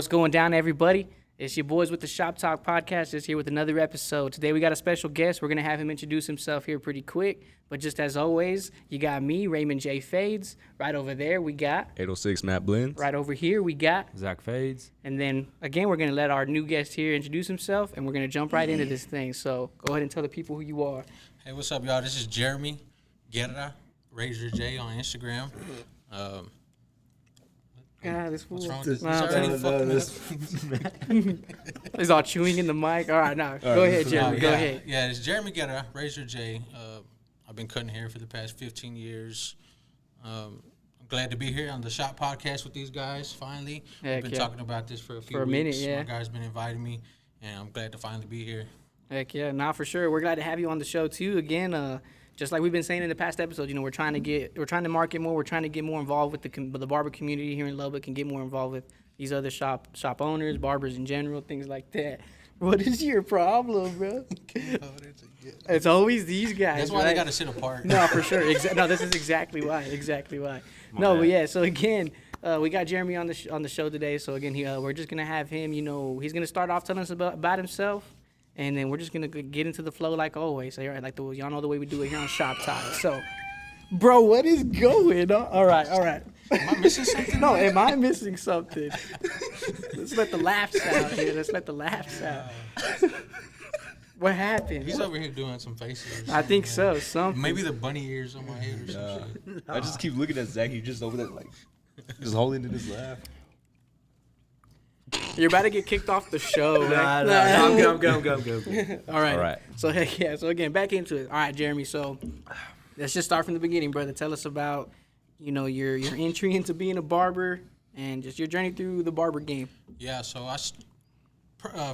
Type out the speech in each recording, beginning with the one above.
What's going down, everybody? It's your boys with the ShopTalk podcast, just here with another episode. Today we got a special guest. We're going to have him introduce himself here pretty quick. But just as always, you got me, Ramonjfadez. Right over there, we got 806 Matt Blends. right over here, we got Zach Fades. And then, again, we're going to let our new guest here introduce himself, and we're going to jump right into this thing. So go ahead and tell the people who you are. Hey, what's up, y'all? This is Jeremy, Guerra, RazorJay on Instagram. God, this fool. What's wrong with this? Nah, It's already fucking up. He's all chewing in the mic. All right, now, go ahead, Jeremy. Go ahead. Yeah, it's Jeremy Guerra, RazorJay. I've been cutting hair for the past 15 years. I'm glad to be here on the Shop podcast with these guys, finally. Heck We've been yeah. talking about this for a few For a weeks. minute, yeah. My guys been inviting me, and I'm glad to finally be here. Heck yeah, nah, for sure. We're glad to have you on the show too. Again, just like we've been saying in the past episodes, you know, we're trying to market more. We're trying to get more involved with the barber community here in Lubbock and get more involved with these other shop owners, barbers in general, things like that. What is your problem, bro? It's always these guys. That's why right? they got to sit apart. No, for sure. No, this is exactly why. No, but yeah. So again, we got Jeremy on the show today. So again, we're just gonna have him. You know, he's gonna start off telling us about himself. And then we're just going to get into the flow like always. So, like y'all know the way we do it here on Shop Talk. So, bro, what is going on? All right. Am I missing something? No, am I missing something? Let's let the laughs out here. What happened? He's over here doing some faces. I think so. Something. Maybe the bunny ears on my head or some shit. I just keep looking at Zach. He's just over there, like, just holding in his laugh. You're about to get kicked off the show. I'm good. All right. All right. So, heck yeah. So, again, back into it. All right, Jeremy. So, let's just start from the beginning, brother. Tell us about, you know, your entry into being a barber and just your journey through the barber game. Yeah, so I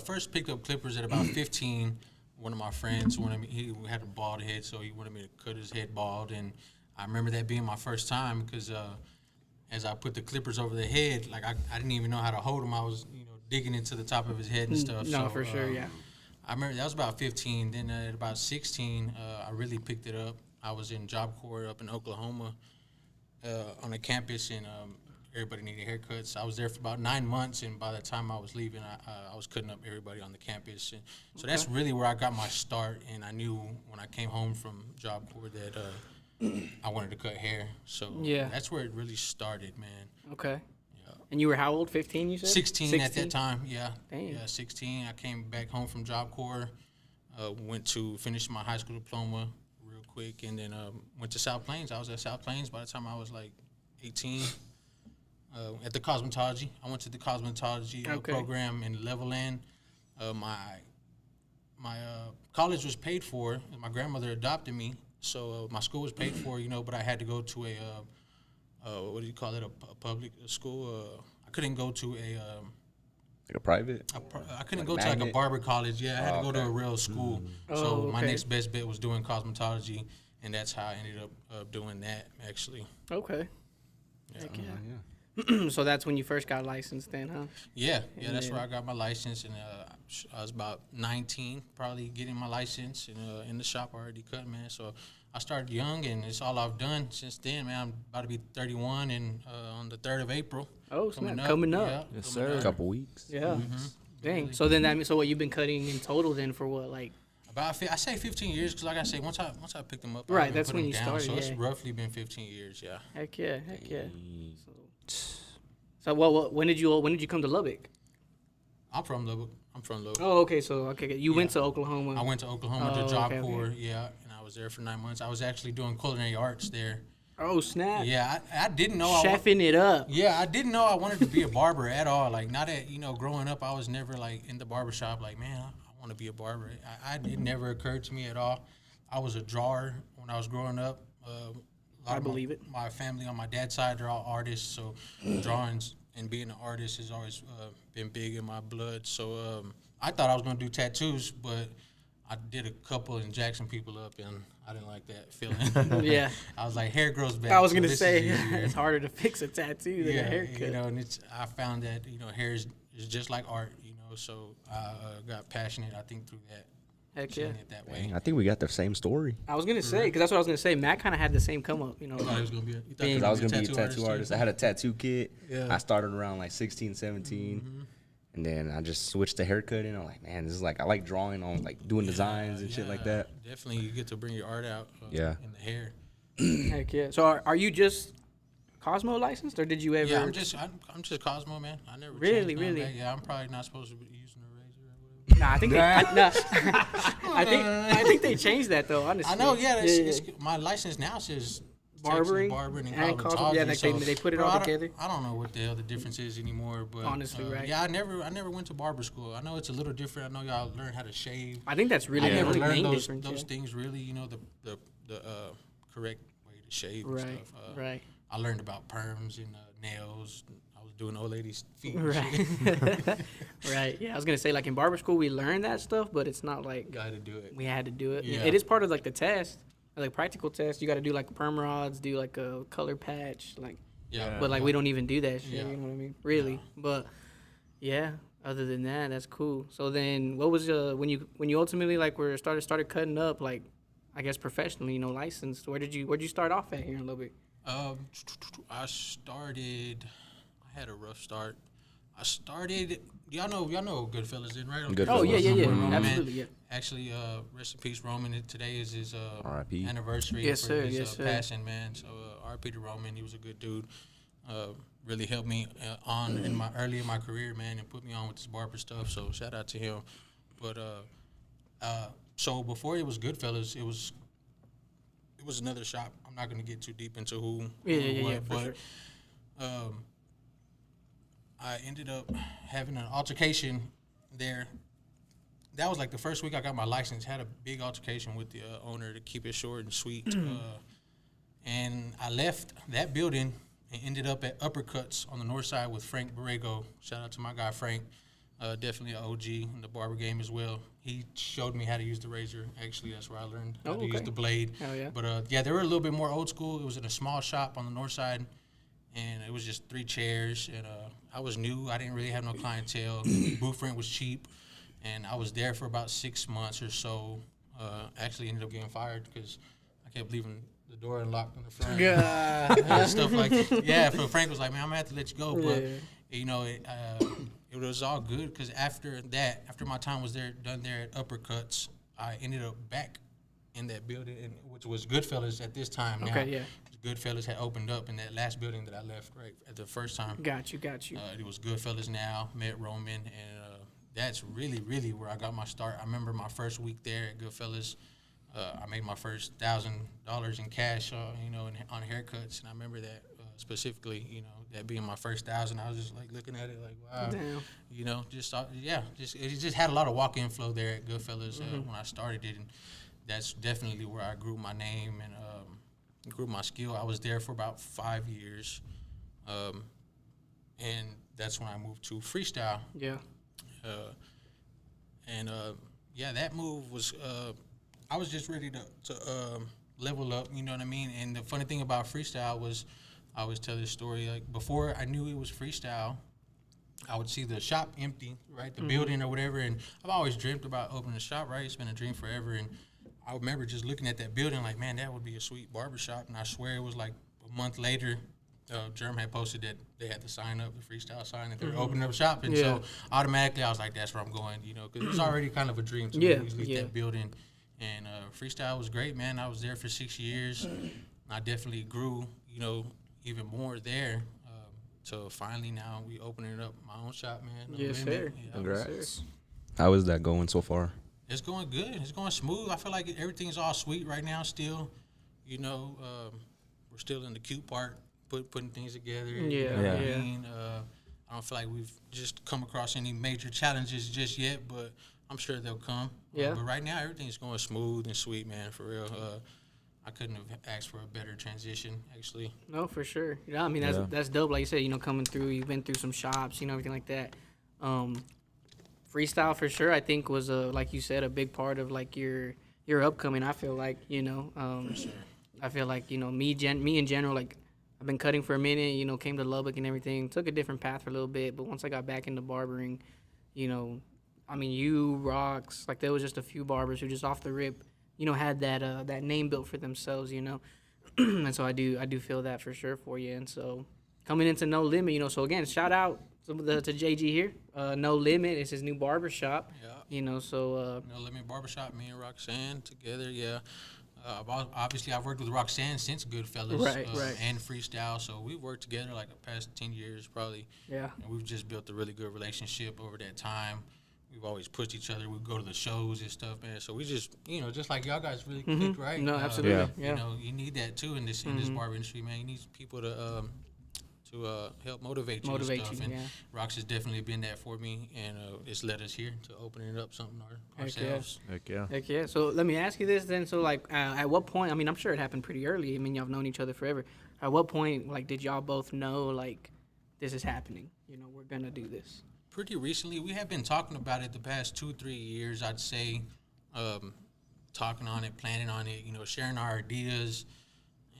first picked up clippers at about 15. One of my friends wanted me, he had a bald head, so he wanted me to cut his head bald. And I remember that being my first time because as I put the clippers over the head, like I didn't even know how to hold them. I was, you know, digging into the top of his head and stuff. No, so, for sure, yeah. I remember that was about 15. Then at about 16, I really picked it up. I was in Job Corps up in Oklahoma on a campus, and everybody needed haircuts. I was there for about 9 months, and by the time I was leaving, I was cutting up everybody on the campus. And so that's really where I got my start, and I knew when I came home from Job Corps that I wanted to cut hair. So Yeah. that's where it really started, man. Okay. Yeah. And you were how old? 15, you said? 16 at that time, yeah. Damn. Yeah, 16. I came back home from Job Corps, went to finish my high school diploma real quick, and then went to South Plains. I was at South Plains by the time I was like 18. At the cosmetology. I went to the cosmetology program in Levelland. My college was paid for, and my grandmother adopted me. So my school was paid for, you know, but I had to go to what do you call it, a public school. I couldn't go to Like a private? I couldn't Like go to like a magnet? barber college. Yeah, I had to go to a real school. So my okay. next best bet was doing cosmetology, and that's how I ended up doing that, actually. Okay. Yeah. Heck yeah. So that's when you first got licensed then, huh? Yeah, that's then- where I got my license, and I was about 19, probably getting my license, and in the shop I already cut, man. So I started young, and it's all I've done since then, man. I'm about to be 31, and on the 3rd of April. Oh, snap. Coming up. Yeah, Yes, coming sir. up. Couple weeks. Yeah. Dang. So then that means, so what, you've been cutting in total then for what, like? I say 15 years because, like I say, once I picked them up, Right, I've been that's putting when them you down. started, So yeah. it's roughly been 15 years, yeah. Heck yeah. So when did you come to Lubbock? I'm from Lubbock. Oh, okay. So you went to Oklahoma. I went to Oklahoma Oh, to Job okay, okay. Corps, yeah, and I was there for 9 months. I was actually doing culinary arts there. Oh, snap. Yeah, I didn't know. Chefing it up. Yeah, I didn't know I wanted to be a barber at all. Like, not at, growing up, I was never, like, in the barbershop, like, man, I want to be a barber. It never occurred to me at all. I was a drawer when I was growing up. I believe it. My family on my dad's side, they're all artists, so drawings and being an artist has always been big in my blood. So I thought I was going to do tattoos, but I did a couple and jacked some people up, and I didn't like that feeling. Yeah. I was like, hair grows back. I was so gonna this say is easier. it's harder to fix a tattoo than a Yeah, haircut. and I found that, hair is just like art, so I got passionate, I think, through that. Heck yeah. Seeing it that way. I think we got the same story. I was gonna say, because that's what I was gonna say. Matt kind of had the same come up, You thought it was gonna be Being- Because I was going to be a tattoo artist. I had a tattoo kit. Yeah. I started around like 16, 17. And then I just switched to haircutting. I'm like, man, this is like I like drawing on like doing designs and shit like that. Definitely, you get to bring your art out. Yeah. In the hair. Heck yeah. So are you just Cosmo licensed, or did you ever? Yeah, I'm just Cosmo, man. I never Really, changed none of really? that. Yeah, I'm probably not supposed to be using a razor or whatever. Nah, I think I think they changed that though. Honestly, I know, yeah. It's, my license now says Barbering barbering and and cosmetology. yeah, like so, they put it bro, all together. I don't know what the hell the difference is anymore, but Honestly, right. Yeah, I never went to barber school. I know it's a little different. I know y'all learn how to shave. I think that's really I the never only learned main those difference. things really. You know the correct way to shave and Right, stuff. right. I learned about perms and nails. I was doing old ladies' feet. And Right. shit. Right. Yeah, I was gonna say like in barber school we learned that stuff, but it's not like Got to do it. we had to do it. Yeah. It is part of like the test, like practical test. You got to do like perm rods, do like a color patch, like. Yeah. But like we don't even do that shit. Yeah. You know what I mean? Really. But yeah. Other than that, that's cool. So then, what was when you ultimately like started cutting up, like I guess professionally, you know, licensed? Where'd you start off at here in a little bit? I had a rough start. Y'all know Goodfellas did, right? Goodfellas. Oh yeah, Roman. absolutely, yeah. Actually, rest in peace, Roman. Today is his R.I.P. anniversary Yes, for sir, his yes, sir. passing, man. So R.I.P. to Roman. He was a good dude. Really helped me early in my career, man, and put me on with this barber stuff. So shout out to him. But so before it was Goodfellas, it was another shop. I'm not gonna get too deep into who. Yeah, for but sure. I ended up having an altercation there. That was like the first week I got my license. Had a big altercation with the owner, to keep it short and sweet. And I left that building and ended up at Uppercuts on the north side with Frank Borrego. Shout out to my guy Frank. Definitely an OG in the barber game as well. He showed me how to use the razor. Actually, that's where I learned how to use the blade. Hell yeah. But yeah, they were a little bit more old school. It was in a small shop on the north side, and it was just 3 chairs. And I was new. I didn't really have no clientele. Booth rent was cheap, and I was there for about 6 months or so. Actually ended up getting fired because I kept leaving the door unlocked in the front. And stuff like that. Yeah, so Frank was like, man, I'm going to have to let you go. But, you know, it was all good because after my time was done there at Uppercuts, I ended up back in that building, which was Goodfellas at this time. Now, Okay, yeah. Goodfellas had opened up in that last building that I left right at the first time. Got you. It was Goodfellas now, met Roman, and that's really, really where I got my start. I remember my first week there at Goodfellas. I made my first $1,000 in cash, you know, on haircuts, and I remember that specifically, you know, that being my first 1,000. I was just like looking at it like, wow, Damn. you know, it just had a lot of walk-in flow there at Goodfellas when I started it, and that's definitely where I grew my name and grew my skill. I was there for about 5 years, and that's when I moved to freestyle. Yeah. Yeah, that move was. I was just ready to level up, you know what I mean? And the funny thing about freestyle was, I always tell this story, like before I knew it was freestyle, I would see the shop empty, right? The building or whatever, and I've always dreamt about opening a shop, right? It's been a dream forever, and I remember just looking at that building like, man, that would be a sweet barbershop, and I swear it was like a month later, Jeremy had posted that they had to sign up, the freestyle sign, that they were opening up shop, and so automatically I was like, that's where I'm going, you know, because it's already kind of a dream to me, leave that building. And freestyle was great, man. I was there for 6 years. I definitely grew, you know, even more there. So finally now we opening up my own shop, man. Yes, sir. Yeah, Congrats. How is that going so far? It's going good. It's going smooth. I feel like everything's all sweet right now still. You know, we're still in the cute part, putting things together. You know what I mean? I don't feel like we've just come across any major challenges just yet, but I'm sure they'll come. Yeah. But right now, everything's going smooth and sweet, man, for real. I couldn't have asked for a better transition, actually. No, for sure. Yeah, I mean, that's dope. Like you said, you know, coming through, you've been through some shops, you know, everything like that. Freestyle, for sure, I think was, like you said, a big part of, like, your upcoming, I feel like, you know. For sure. I feel like, you know, me in general, like, I've been cutting for a minute, you know, came to Lubbock and everything. Took a different path for a little bit, but once I got back into barbering, you know, I mean, you, Rox, like there was just a few barbers who just off the rip, you know, had that name built for themselves, you know. And so I do feel that for sure for you. And so coming into No Limit, you know, so again, shout out to JG here. No Limit is his new barbershop. Yeah. You know, so No Limit Barbershop, me and Roxanne together, yeah. Obviously, I've worked with Roxanne since Goodfellas Right, right. and Freestyle, so we've worked together like the past 10 years probably. yeah. And we've just built a really good relationship over that time. We've always pushed each other. We go to the shows and stuff, man. So we just, just like y'all guys really clicked, right? No, absolutely. Yeah. You know, you need that too in this barber industry, man. You need people to help motivate you and stuff. And Rox has definitely been that for me, and it's led us here to opening up something ourselves. Heck yeah. Heck yeah. So let me ask you this then. So like, at what point? I mean, I'm sure it happened pretty early. I mean, y'all have known each other forever. At what point, like, did y'all both know like this is happening? You know, we're gonna do this. Pretty recently, we have been talking about it the past 2-3 years, I'd say, talking on it, planning on it, sharing our ideas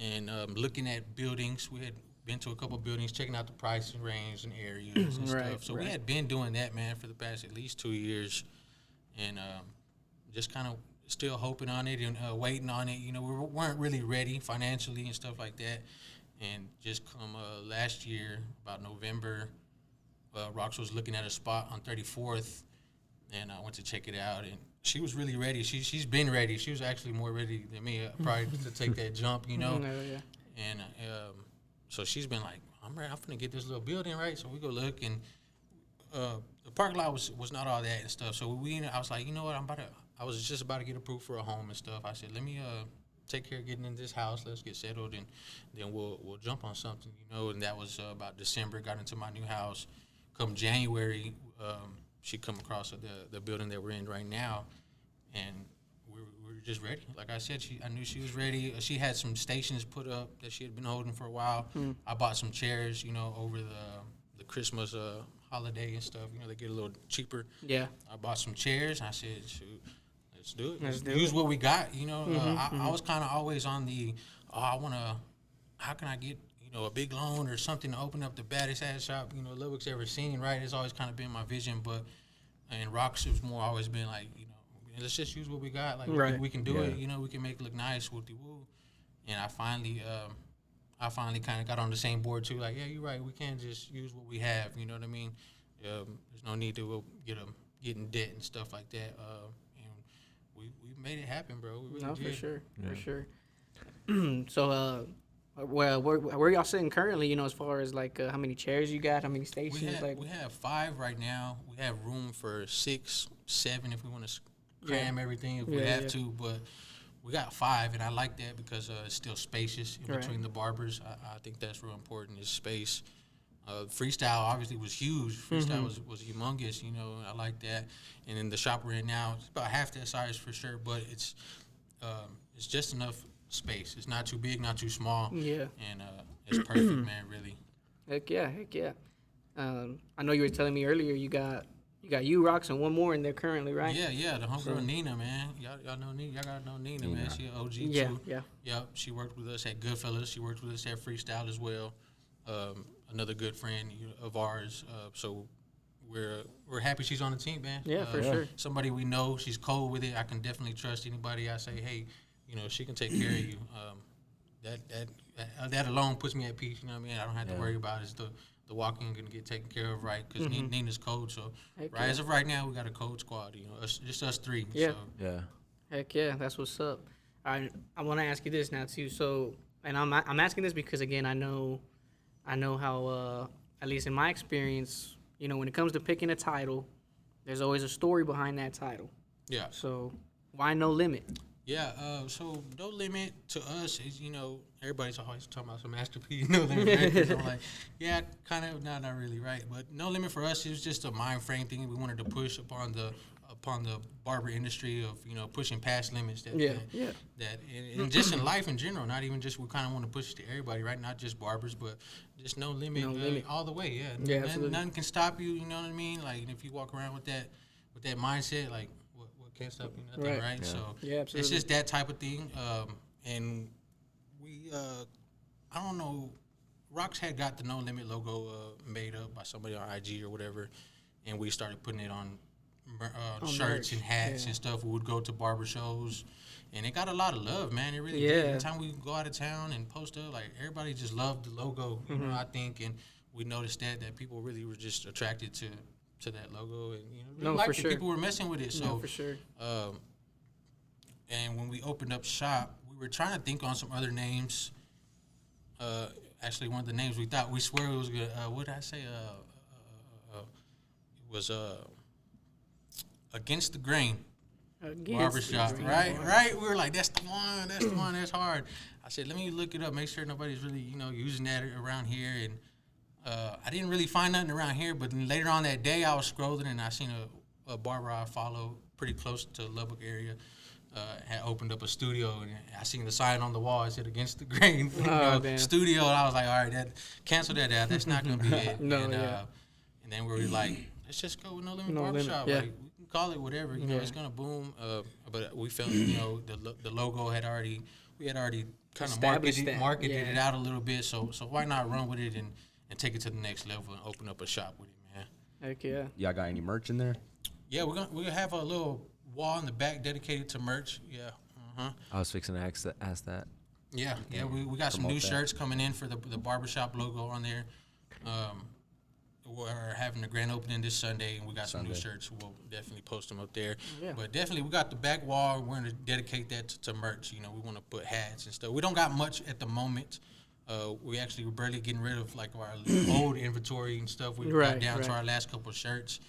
and looking at buildings. We had been to a couple buildings, checking out the pricing range and areas and stuff. So we had been doing that, man, for the past at least 2 years, and just kind of still hoping on it and waiting on it. We weren't really ready financially and stuff like that. And just come last year, about November, Rox was looking at a spot on 34th, and I went to check it out, and she was really ready. She's been ready. She was actually more ready than me, probably to take that jump, And so she's been like, I'm ready. I'm gonna get this little building right. So we go look, and the parking lot was not all that and stuff. So I was like, you know what? I was just about to get approved for a home and stuff. I said, let me take care of getting in this house. Let's get settled, and then we'll jump on something, And that was about December. Got into my new house. Come January, she come across the building that we're in right now, and we were just ready. Like I said, I knew she was ready. She had some stations put up that she had been holding for a while. I bought some chairs, over the Christmas holiday and stuff. They get a little cheaper. Yeah. I bought some chairs. I said, shoot, let's do it. Let's use what we got. I was kind of always on the, how can I get a big loan or something to open up the baddest ass shop, Lubbock's ever seen, right? It's always kind of been my vision, and Rox has more always been like, let's just use what we got. Like, we can do it, we can make it look nice, woo-de-woo. And I finally kind of got on the same board too, like, yeah, you're right, we can't just use what we have, you know what I mean? There's no need to get in debt and stuff like that. And we made it happen, bro. We really did. For sure. So, well, where y'all sitting currently? As far as like how many chairs you got, how many stations? We have 5 right now. We have room for 6, 7 if we want to cram everything if we have to. But we got 5, and I like that because it's still spacious in between the barbers. I think that's real important is space. Freestyle obviously was huge. Freestyle was humongous. I like that. And then the shop we're in now, it's about half that size for sure, but it's just enough space. It's not too big, not too small. Yeah. And it's perfect, man, really. Heck yeah. I know you were telling me earlier you got you, Rox, and one more in there currently, right? Yeah, the homegirl Nina, man. Y'all know Nina. Y'all gotta know Nina, man. She an OG too. Yeah. Yep. She worked with us at Goodfellas. She worked with us at Freestyle as well. Another good friend of ours. So we're happy she's on the team, man. Yeah, for sure. Somebody we know. She's cold with it. I can definitely trust anybody. I say, hey, she can take care of you. That alone puts me at peace. You know what I mean? I don't have to worry about it. The walking going to get taken care of right because Nina's cold. So as of right now, we got a cold squad. Just us 3. Yeah. So. Yeah. Heck yeah, that's what's up. I want to ask you this now too. So, and I'm asking this because again, I know how at least in my experience, when it comes to picking a title, there's always a story behind that title. Yeah. So why No Limit? Yeah, so No Limit to us is, everybody's always talking about some masterpiece, No Limit records. I'm like, yeah, kind of, not really, right? But No Limit for us is just a mind frame thing. We wanted to push upon the barber industry of, pushing past limits that and just in life in general, not even just, we kind of want to push it to everybody, right? Not just barbers, but just no limit all the way, yeah. Nothing can stop you, you know what I mean? Like, if you walk around with that mindset, like, can't stop you, nothing, right? Yeah. So it's just that type of thing. And we, I don't know, Rox had got the No Limit logo made up by somebody on IG or whatever, and we started putting it on shirts and hats and stuff. We would go to barber shows, and it got a lot of love, man. It really did. Every time we go out of town and post up, like, everybody just loved the logo, you know, I think, and we noticed that people really were just attracted to that logo, and really No, liked for it. sure. People were messing with it. So No, for sure. And when we opened up shop, we were trying to think on some other names. Actually, one of the names we swear it was good. What did I say? It was Against the Grain. Barbershop, right? We were like, that's the one, that's hard. I said, let me look it up, make sure nobody's really, using that around here. And I didn't really find nothing around here, but then later on that day, I was scrolling and I seen a barber I follow pretty close to Lubbock area. Had opened up a studio, and I seen the sign on the wall. It said Against the Grain studio, and I was like, all right, cancel that out. That's not gonna be it. And then we were like, let's just go with No Limit Barbershop. Like, we can call it whatever. It's gonna boom. But we felt, the logo had already kind of marketed it out a little bit. So why not run with it and take it to the next level and open up a shop with it, man. Heck yeah. Y'all got any merch in there? Yeah, we'll have a little wall in the back dedicated to merch. Yeah. I was fixing to ask that. Yeah. We got some new shirts coming in for the barbershop logo on there. We're having a grand opening this Sunday, and we got some new shirts. We'll definitely post them up there. Yeah. But definitely, we got the back wall. We're going to dedicate that to merch. We want to put hats and stuff. We don't got much at the moment. We're barely getting rid of like our old inventory and stuff. We got down to our last couple of shirts,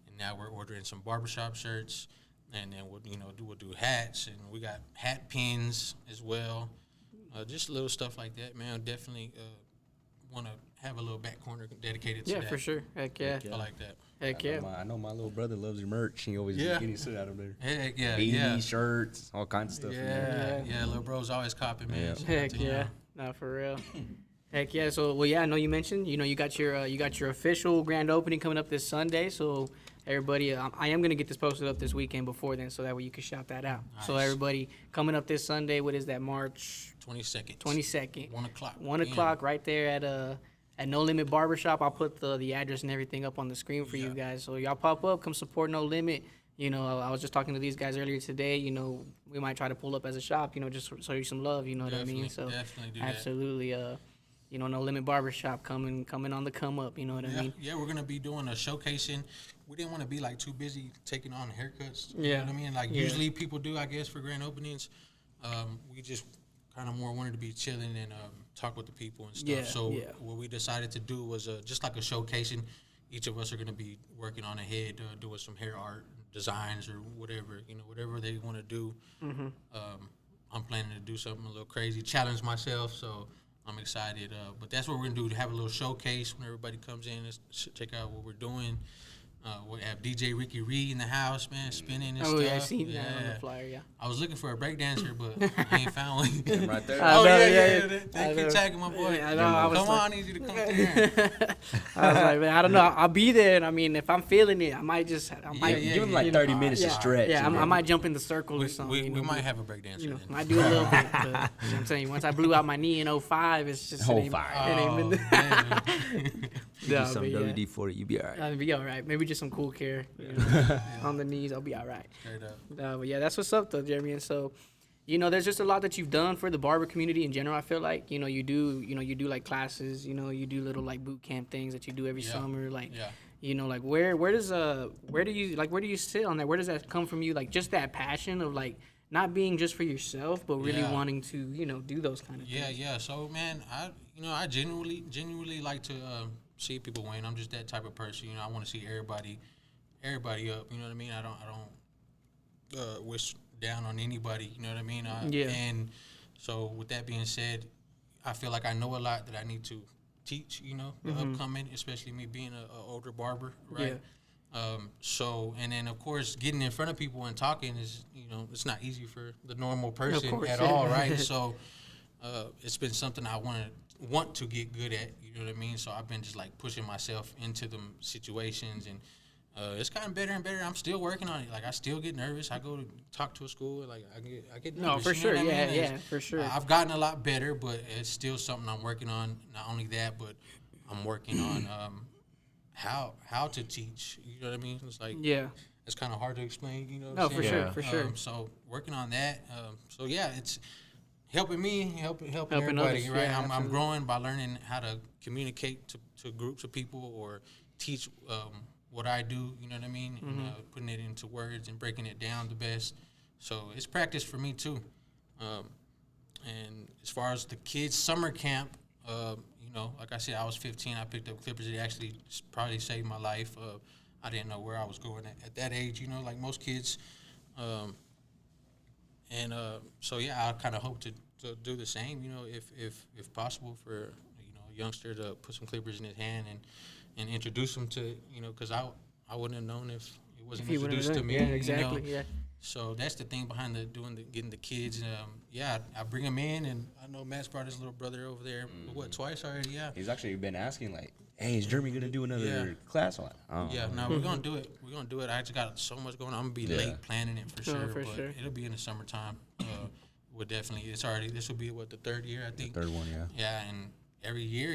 and now we're ordering some barbershop shirts, and then we'll do hats, and we got hat pins as well. Just little stuff like that, man. Definitely want to have a little back corner dedicated to that. Yeah, for sure. Heck yeah. I like that. Heck yeah. I know my little brother loves your merch. He always getting shit out of there. Heck yeah. 80 shirts, all kinds of stuff. Yeah, little bro's always copying, man. Heck yeah. Nah, for real. Heck yeah. So, I know you mentioned, you got your official grand opening coming up this Sunday. So, everybody, I am going to get this posted up this weekend before then, so that way you can shout that out. Nice. So, everybody, coming up this Sunday, what is that, March? 22nd. 22nd. 1 o'clock. 1 o'clock right there at No Limit Barbershop. I'll put the address and everything up on the screen for you guys. So, y'all pop up, come support No Limit. I was just talking to these guys earlier today. We might try to pull up as a shop, just show you some love, what I mean? So, definitely do absolutely, that. No Limit Barbershop coming on the come up, you know what I mean? Yeah, we're going to be doing a showcasing. We didn't want to be, too busy taking on haircuts. You know what I mean? Usually people do, I guess, for grand openings. We just kind of more wanted to be chilling and talk with the people and stuff. What we decided to do was just like a showcasing. Each of us are going to be working on a head, doing some hair art, designs, or whatever they want to do. Mm-hmm. I'm planning to do something a little crazy, challenge myself, so I'm excited. But that's what we're going to do, to have a little showcase when everybody comes in and check out what we're doing. We have DJ Ricky Reed in the house, man, spinning and stuff. Oh, yeah, I seen that on the flyer, yeah. I was looking for a breakdancer, but I ain't found one. Right there. They keep tagging my boy. Yeah, I know. Come on, I need you to come here. I was like, man, I don't know. I'll be there, and I mean, if I'm feeling it, I might just, give him 30 minutes to stretch. Yeah, I might jump in the circle or something. We might have a breakdancer. Might do a little bit. But, I'm telling you, once I blew out my knee in 05, it's just it ain't been. Do some WD-40, you be all right. I'll be all right. Maybe just some cool care on the knees. I'll be all right. Straight up. But yeah, that's what's up though, Jeremy. And so, there's just a lot that you've done for the barber community in general. I feel like you do like classes. You do little like boot camp things that you do every summer. Where do you sit on that? Where does that come from you? Like just that passion of like not being just for yourself, but really wanting to do those kind of things. Yeah. So man, I genuinely like to see people win. I'm just that type of person. I want to see everybody up. You know what I mean? I don't wish down on anybody. You know what I mean? And so with that being said, I feel like I know a lot that I need to teach. The upcoming, especially me being an older barber, right? Yeah. And then of course getting in front of people and talking is, it's not easy for the normal person at all, right? So it's been something I want to get good at, you know what I mean? So I've been just like pushing myself into them situations, and it's gotten better and better. I'm still working on it. Like I still get nervous. I go to talk to a school, like I get nervous. No, for sure. Yeah, for sure. I've gotten a lot better, but it's still something I'm working on. Not only that, but I'm working on how to teach. You know what I mean? It's like it's kind of hard to explain. No, for sure. So working on that. helping me, helping everybody, others, right? yeah, I'm absolutely. growing by learning how to communicate to groups of people or teach what I do, you know what I mean? Mm-hmm. And putting it into words and breaking it down the best. So it's practice for me too. And as far as the kids' summer camp, you know, like I said, I was 15. I picked up clippers. It actually probably saved my life. I didn't know where I was going at that age, you know, like most kids. So yeah, I kind of hope to do the same, you know, if possible, for you know a youngster to put some clippers in his hand and introduce him to, you know, because I wouldn't have known if it wasn't If you wouldn't introduced to have me. done- yeah, exactly, You know? yeah. So that's the thing behind getting the kids. Yeah, I bring them in, and I know Matt's brought his little brother over there. What, twice already? Yeah. He's actually been asking like, "Hey, is Jeremy gonna do another Yeah. class?" I'm like, "Oh, Yeah, no, we're gonna do it. We're gonna do it. I just got so much going on. I'm gonna be Yeah. late planning it for sure, for but sure. it'll be in the summertime. We'll definitely. It's already. This will be the third year, I think. third one, yeah." Yeah, and every year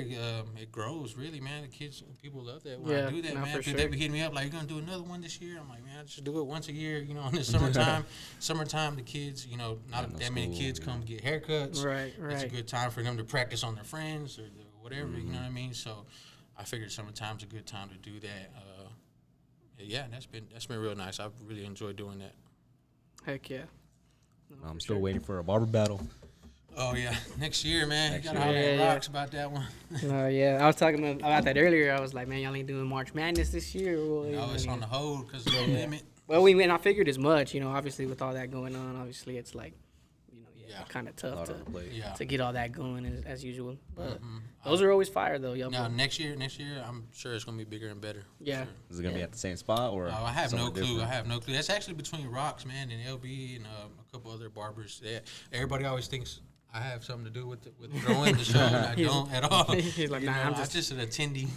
it grows. Really, man. The kids, people love that when Yeah, I do that, no, man. for Because sure. they be hitting me up like, "You're gonna do another one this year?" I'm like, "Man, I just do it once a year." You know, in the summertime. Summertime, the kids, you know, not no that many school, kids come get haircuts. Right, It's a right. good time for them to practice on their friends or whatever. You know what I mean? So, I figured summertime's a good time to do that. Yeah, that's been real nice. I've really enjoyed doing that. Heck yeah. No, I'm for still sure. waiting for a barber battle. Oh yeah, next year, man. Next You gotta year. holler Yeah, at yeah. Rocks about that one. No, yeah, I was talking about that earlier. I was like, man, y'all ain't doing March Madness this year. Well, No, it's on the hold because of the limit. Well, we went. I figured as much. You know, obviously with all that going on, obviously it's like, you know, Yeah. kind of A tough lot to on the plate. Yeah. to get all that going as usual. But Mhm. those are always fire though, yo. Now next year, I'm sure it's gonna be bigger and better. Yeah. Sure. Is it gonna be at the same spot or? I have no somewhere clue. different? I have no clue. That's actually between Rocks, man, and LB and a couple other barbers. Everybody always thinks I have something to do with throwing the show, and I don't at all. He's like, You nah, know, I'm I'm just- just an attendee.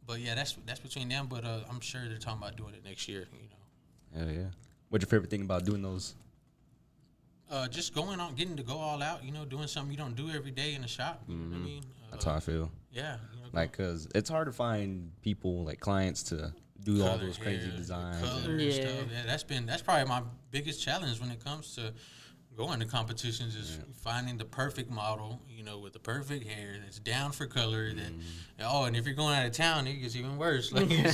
But yeah, that's between them. But I'm sure they're talking about doing it next year. You know. Yeah, yeah. What's your favorite thing about doing those? Just going on, getting to go all out, you know, doing something you don't do every day in the shop. You know what I mean? That's how I feel. Yeah. You know, Like, cause it's hard to find people like clients to do all color those crazy hair, designs. color and- and Yeah. stuff. Yeah, that's probably my biggest challenge when it comes to going to competitions is finding the perfect model, you know, with the perfect hair that's down for color. And if you're going out of town, it gets even worse. Like you're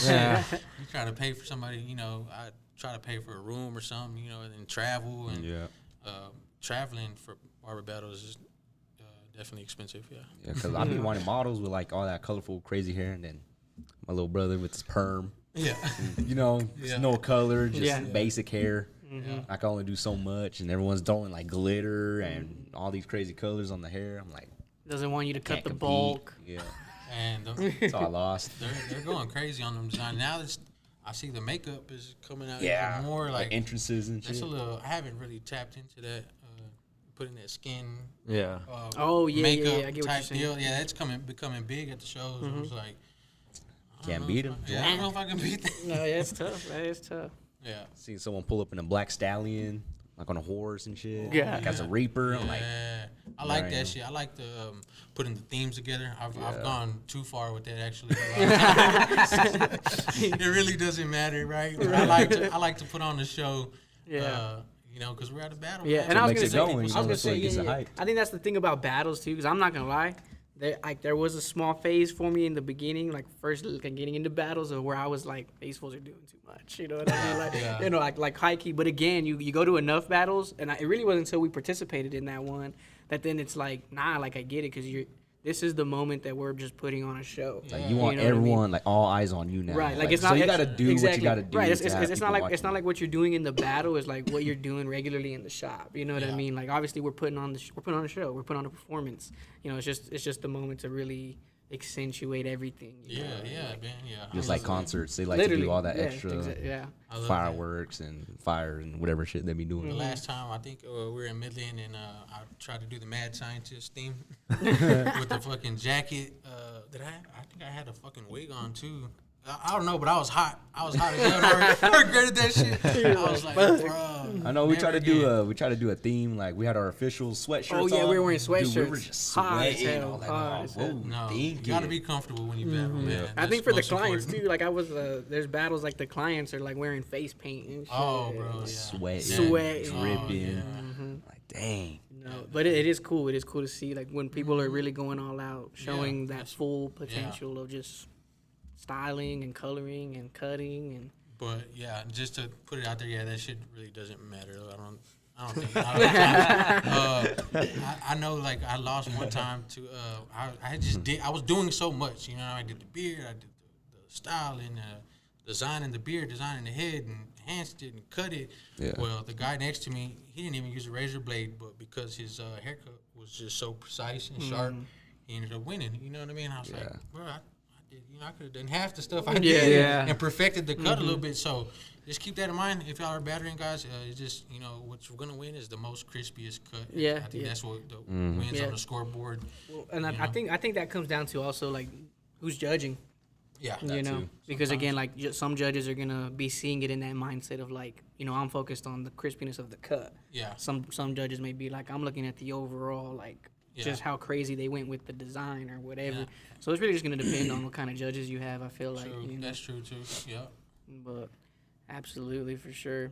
trying to pay for somebody, you know, I try to pay for a room or something, you know, and then travel and Yeah. traveling for barber battles is definitely expensive. Yeah. Yeah, cause I be wanting models with like all that colorful, crazy hair, and then my little brother with his perm. Yeah. You know, Yeah. no color, just Yeah. basic hair. Yeah. I can only do so much, and everyone's throwing like glitter and all these crazy colors on the hair. I'm like, Doesn't want you to cut can't the compete. bulk. Yeah, And so I lost. they're going crazy on them designs. Now I see the makeup is coming out Yeah, even more like entrances and shit. that's a little. I haven't really tapped into that. Putting that skin. Yeah. Oh, yeah, yeah, makeup yeah, I get what you're type saying. deal. Yeah, that's becoming big at the shows. I was like, I don't Can't know beat if 'em. I- Yeah, I don't know if I can beat that. No, yeah, it's tough. That is tough. Yeah. Seen someone pull up in a black stallion, like on a horse and shit. Yeah. like as a reaper. I'm like, Yeah, I like Right. that shit. I like the putting the themes together. I've Yeah. gone too far with that actually. It really doesn't matter, right? But I like to put on the show. Yeah. You know, because we're at a battle. Yeah, man. and I was makes gonna it say, going, I you was know, gonna that's what say, gets yeah, the yeah. hype. I think that's the thing about battles too, because I'm not gonna lie, there was a small phase for me in the beginning, like first getting into battles, of where I was like, these fools are doing too much, you know what I mean? Like, Yeah. you know, like high key. But again, you go to enough battles, and it really wasn't until we participated in that one that then it's like, nah, like I get it, because this is the moment that we're just putting on a show. like Yeah. you want know what I mean? everyone, like all eyes on you now. Right, like it's not. so you gotta do exactly. what you gotta do. Right, to it's have not people like watching. what you're doing in the battle. It's like what you're doing regularly in the shop. You know what I Yeah. mean? Like obviously we're putting on a show. We're putting on a performance. You know, it's just the moment to really accentuate everything. You Yeah, know? yeah, man, yeah. Just like concerts, they like Literally, to do all that yeah, extra I love that. fireworks and fire and whatever shit they be doing. The last time I think we were in Midland and I tried to do the Mad Scientist theme with the fucking jacket. I think I had a fucking wig on too. I don't know, but I was hot. I was hot as hell. I regretted that shit. I was like, bro. I know we try to do a theme, like we had our official sweatshirts. Oh yeah, on. we were wearing sweatshirts. Dude, we were just Hot as sweating. hell. Like, Hot as hell. No, you gotta be comfortable when you battle, man. I think for the That's clients important. too, like I was, there's battles like the clients are like wearing face paint and shit. Oh, bro, yeah. Sweating, Sweating. dripping. Mhm. Like, dang. No, but it is cool. It is cool to see like when people are really going all out, showing that full potential of just styling and coloring and cutting and. But yeah, just to put it out there, yeah, that shit really doesn't matter. I don't think. I know, like I lost one time to. I was doing so much, you know. I did the beard, I did the styling, designing the beard, designing the head, and enhanced it and cut it. Yeah. Well, the guy next to me, he didn't even use a razor blade, but because his haircut was just so precise and sharp, he ended up winning. You know what I mean? I was like, bro, I could have done half the stuff I did and perfected the cut a little bit. So just keep that in mind. If y'all are battering guys, it's just, you know, what you're going to win is the most crispiest cut. Yeah, I think that's what the wins on the scoreboard. Well, and I think that comes down to also like who's judging. Yeah. You know, because again, like some judges are gonna be seeing it in that mindset of like, you know, I'm focused on the crispiness of the cut. Yeah. Some judges may be like, I'm looking at the overall, like just how crazy they went with the design or whatever. Yeah. So it's really just gonna depend on what kind of judges you have. I feel like. True. You know? That's true too. Yeah. But absolutely, for sure.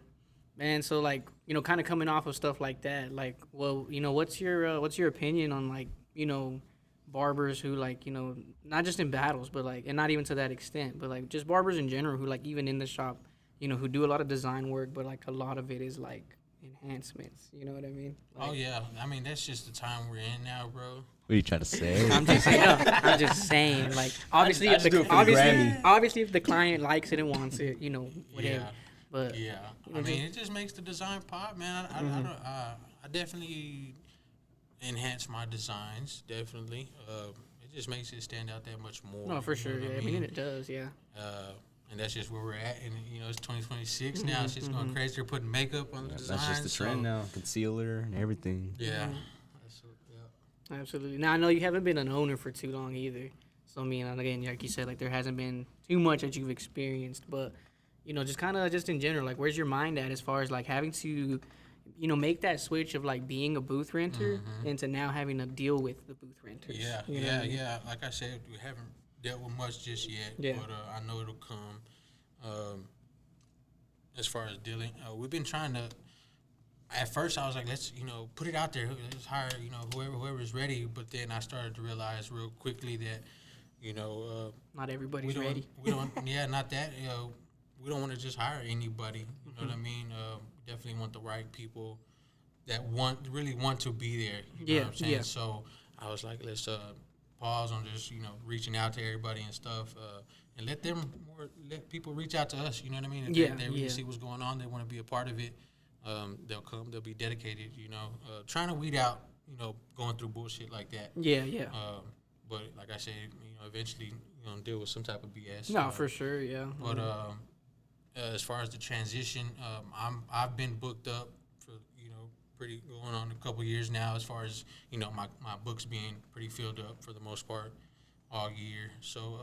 Man, so like, you know, kind of coming off of stuff like that, like, well, you know, what's your opinion on like, you know, barbers who like, you know, not just in battles, but like, and not even to that extent, but like just barbers in general who like even in the shop, you know, who do a lot of design work, but like a lot of it is like enhancements. You know what I mean? Like, Oh yeah. I mean, that's just the time we're in now, bro. What are you trying to say? I'm just saying, like obviously, I just do it for the Grammy. obviously if the client likes it and wants it, you know, whatever. Yeah. But Yeah. I mean, it just makes the design pop, man. I definitely enhance my designs. Definitely. It just makes it stand out that much more. no, for you know sure. what Yeah, I mean it does. Yeah. And that's just where we're at. And you know, it's 2026 now. It's just going crazy. They're putting makeup on the designs. That's just the trend now. Concealer and everything. Yeah. Absolutely. Now I know you haven't been an owner for too long either. So I mean, and again, like you said, like there hasn't been too much that you've experienced, but you know, just kind of just in general, like where's your mind at as far as like having to, you know, make that switch of like being a booth renter into now having to deal with the booth renters. Yeah, You know what I mean? yeah. Like I said, we haven't dealt with much just yet, Yeah. but I know it'll come. As far as dealing, we've been trying to. At first, I was like, let's, you know, put it out there. Let's hire, you know, whoever's ready. But then I started to realize real quickly that, you know, Not everybody's ready. We don't. Yeah, not that. You know, we don't want to just hire anybody. You know what I mean? We definitely want the right people that really want to be there. You know what I'm saying? Yeah. So I was like, let's pause on just, you know, reaching out to everybody and stuff, and let people reach out to us. You know what I mean? If they really see what's going on, they want to be a part of it. They'll come. They'll be dedicated. You know, trying to weed out, you know, going through bullshit like that. Yeah, yeah. But like I said, you know, eventually you're gonna deal with some type of BS. No, for sure. Yeah. But as far as the transition, I've been booked up for, you know, pretty going on a couple years now. As far as, you know, my books being pretty filled up for the most part all year. So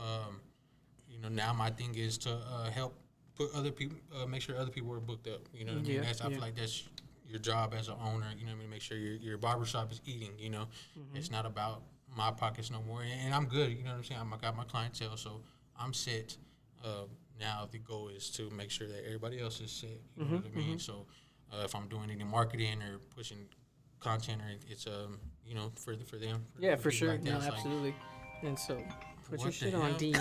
you know, now my thing is to help put other people, make sure other people are booked up. You know what I mean? I feel like that's your job as an owner. You know what I mean? Make sure your barbershop is eating. You know, it's not about my pockets no more. And I'm good. You know what I'm saying? I got my clientele, so I'm set. Now the goal is to make sure that everybody else is set. You know what I mean? So if I'm doing any marketing or pushing content, or it's you know, for them. For sure. Like No, that. absolutely. And so put your What shit the on hell? D&D,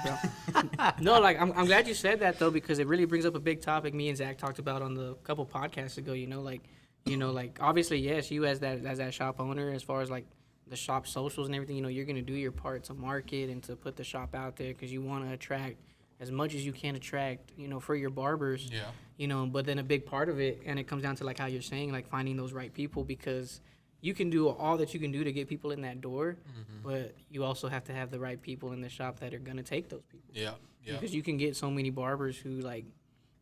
bro. No, like I'm glad you said that though, because it really brings up a big topic me and Zach talked about on the couple podcasts ago. You know, like obviously, yes, you as that shop owner, as far as like the shop socials and everything, you know, you're gonna do your part to market and to put the shop out there because you want to attract as much as you can attract, you know, for your barbers. Yeah. You know, but then a big part of it, and it comes down to like how you're saying, like finding those right people, because you can do all that you can do to get people in that door, but you also have to have the right people in the shop that are gonna take those people. Yeah. Yeah. Because you can get so many barbers who like,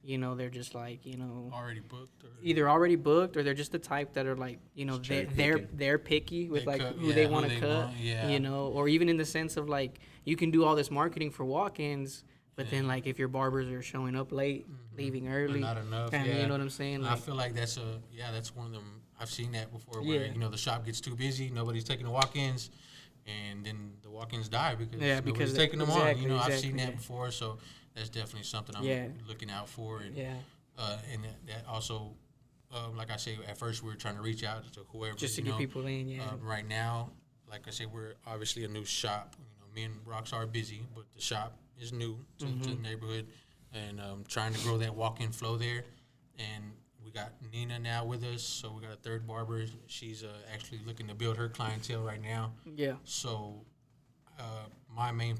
you know, they're just like, you know, Already booked. Or either already booked or they're just the type that are like, you know, Just they're picky with They like cut- who they yeah, want who to they cut, want, yeah. you know, or even in the sense of like you can do all this marketing for walk-ins, But then, like, if your barbers are showing up late, leaving early, not enough, you know what I'm saying? I Like, feel like that's one of them. I've seen that before, where the shop gets too busy, nobody's taking the walk-ins, and then the walk-ins die because nobody's taking them on. You know, I've seen that before, so that's definitely something I'm looking out for. And, and that also, like I say, at first we were trying to reach out to whoever. just to get people in, Right now, like I say, we're obviously a new shop. You know, me and Rox are busy, but the shop is new to the neighborhood, and trying to grow that walk-in flow there. And we got Nina now with us, so we got a third barber. She's actually looking to build her clientele right now. Yeah. So our main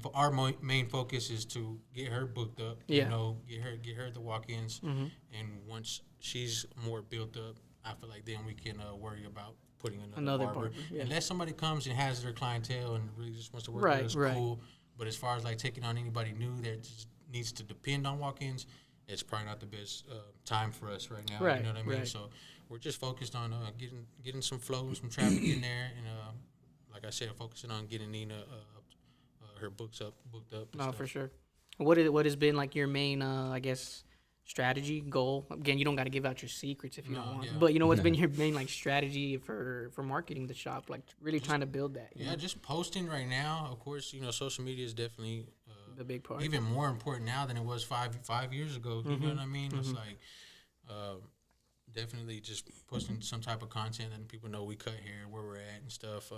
focus is to get her booked up. Yeah. You know, get her the walk-ins, and once she's more built up, I feel like then we can worry about putting another barber. Unless somebody comes and has their clientele and really just wants to work with us, cool. But as far as like taking on anybody new that just needs to depend on walk-ins, it's probably not the best time for us right now. You know what I mean? So we're just focused on getting some flow, some traffic in there, and like I said, focusing on getting Nina her booked up. No, for sure. What has been like your main, I guess, strategy, goal? Again, you don't got to give out your secrets if you don't want. Yeah. But you know what's been your main like strategy for marketing the shop, like really trying to build that? You know? Just posting right now. Of course, you know, social media is definitely the big part. Even more important now than it was five years ago. You know what I mean? It's like definitely just posting some type of content, letting people know we cut hair, where we're at, and stuff.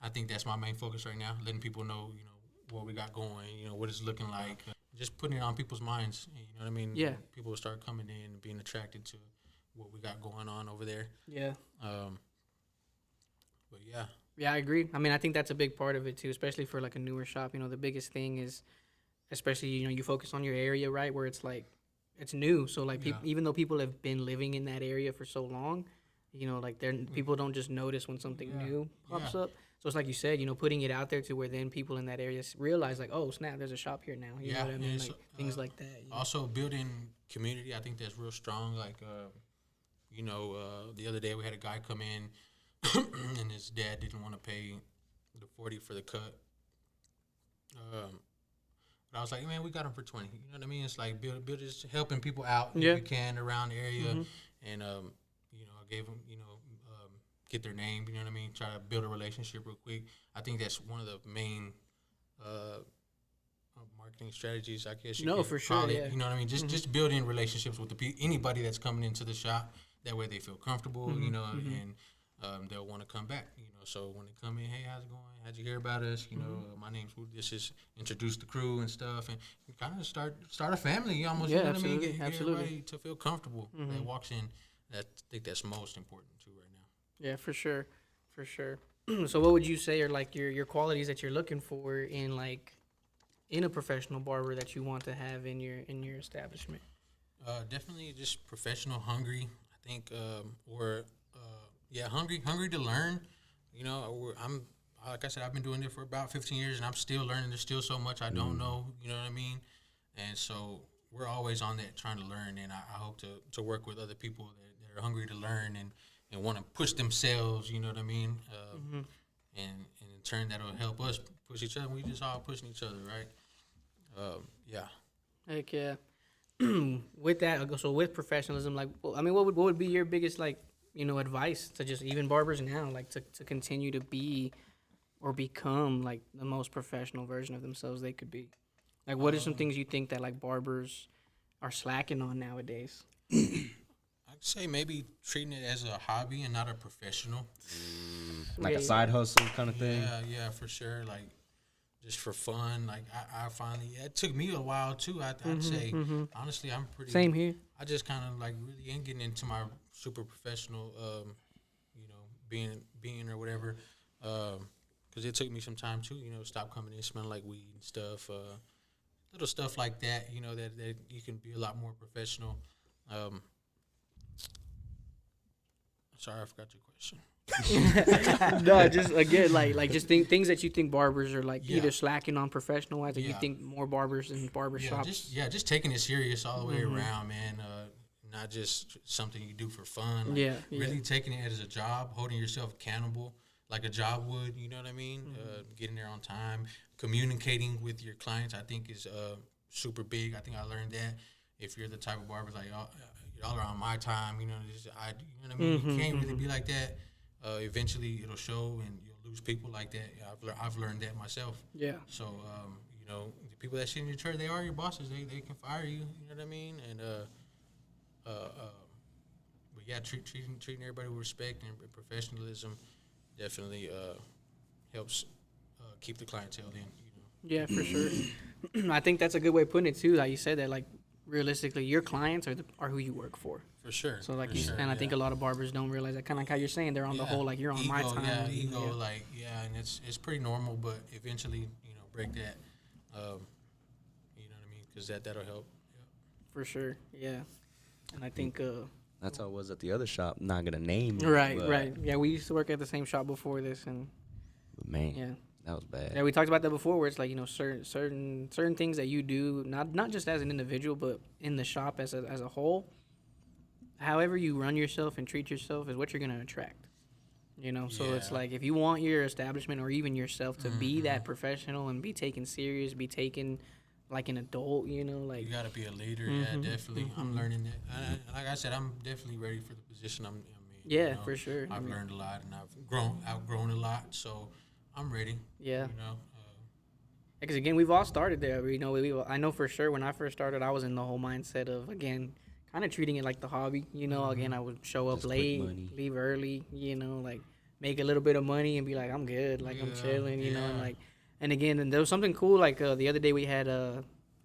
I think that's my main focus right now, letting people know, you know, what we got going, you know, what it's looking like. Just putting it on people's minds, you know what I mean? Yeah. People will start coming in and being attracted to what we got going on over there. Yeah. But yeah. Yeah, I agree. I mean, I think that's a big part of it too, especially for like a newer shop. You know, the biggest thing is, especially, you know, you focus on your area, right, where it's like, it's new. So like, even though people have been living in that area for so long, you know, like people don't just notice when something new pops up. So it's like you said, you know, putting it out there to where then people in that area realize like, oh snap, there's a shop here now. You know what I mean? Like things like that. You know? Also building community, I think that's real strong. Like, you know, the other day we had a guy come in and his dad didn't want to pay the $40 for the cut. But I was like, man, we got him for $20. You know what I mean? It's like build just helping people out if you can around the area, and you know, I gave him, you know, get their name. You know what I mean? Try to build a relationship real quick. I think that's one of the main marketing strategies, I guess. You for sure. Call it. You know what I mean? Just building relationships with anybody that's coming into the shop. That way they feel comfortable. You know, and they'll want to come back. You know, so when they come in, hey, how's it going? How'd you hear about us? You know, my name's Who. This is introduce the crew and stuff, and kind of start a family. You almost, you know what I mean? Get everybody to feel comfortable that walks in. I think that's most important too right now. Yeah, for sure. So what would you say are like your qualities that you're looking for in a professional barber that you want to have in your establishment? Definitely just professional, hungry. I think, hungry to learn. You know, I'm like I said, I've been doing it for about 15 years, and I'm still learning. There's still so much I don't know. You know what I mean? And so we're always on that, trying to learn. And I hope to work with other people that are hungry to learn and want to push themselves. You know what I mean? And in turn, that'll help us push each other. We just all pushing each other, right? Heck yeah. With that, so with professionalism, like, I mean, what would be your biggest, like, you know, advice to just even barbers now, like, to continue to be or become, like, the most professional version of themselves they could be? Like, what are some things you think that, like, barbers are slacking on nowadays? I'd say maybe treating it as a hobby and not a professional. Like a side hustle kind of thing? Yeah, for sure. Like, just for fun. Like, I finally, it took me a while, too. I'd say, honestly, I'm pretty. Same here. I just kind of, like, really ain't getting into my super professional, you know, being or whatever. Because it took me some time, too, you know, stop coming in smelling like weed and stuff. Little stuff like that, you know, that you can be a lot more professional. Sorry, I forgot your question. No, just again, like just things that you think barbers are like either slacking on professional wise, or you think more barbers and barbershops. Just taking it serious all the way around, man. Not just something you do for fun. Like, really taking it as a job, holding yourself accountable like a job would. You know what I mean? Getting there on time, communicating with your clients. I think is super big. I think I learned that. If you're the type of barber like y'all are on my time, you know what I mean. You can't really be like that. Eventually, it'll show, and you'll lose people like that. I've learned that myself. Yeah. So you know, the people that sit in your chair, they are your bosses. They can fire you. You know what I mean? And but yeah, treating everybody with respect and professionalism definitely helps keep the clientele in. You know. Yeah, for sure. I think that's a good way of putting it too. Like you said that, like realistically, your clients are who you work for. For sure. So like for sure, and I think a lot of barbers don't realize that. Kind of like how you're saying, they're on the whole like you're on my time. Yeah, ego, and it's pretty normal, but eventually, break that. You know what I mean? Because that'll help. Yeah. For sure. Yeah. And I think that's how it was at the other shop. Not gonna name. Right. Yeah, we used to work at the same shop before this, and man, yeah, that was bad. Yeah, we talked about that before, where it's like certain things that you do, not just as an individual, but in the shop as a whole. However you run yourself and treat yourself is what you're gonna attract. So it's like if you want your establishment or even yourself to be that professional and be taken serious, be taken like an adult, like you gotta be a leader. Yeah, definitely. I'm learning that. Like I said, I'm definitely ready for the position I'm in. Yeah, for sure. I've learned a lot and I've outgrown a lot, so I'm ready. Yeah. Because again, we've all started there. I know for sure when I first started, I was in the whole mindset of kind of treating it like the hobby. Again, I would show up late, leave early. Like make a little bit of money and be like, I'm good, like I'm chilling. And again, and there was something cool. Like the other day, we had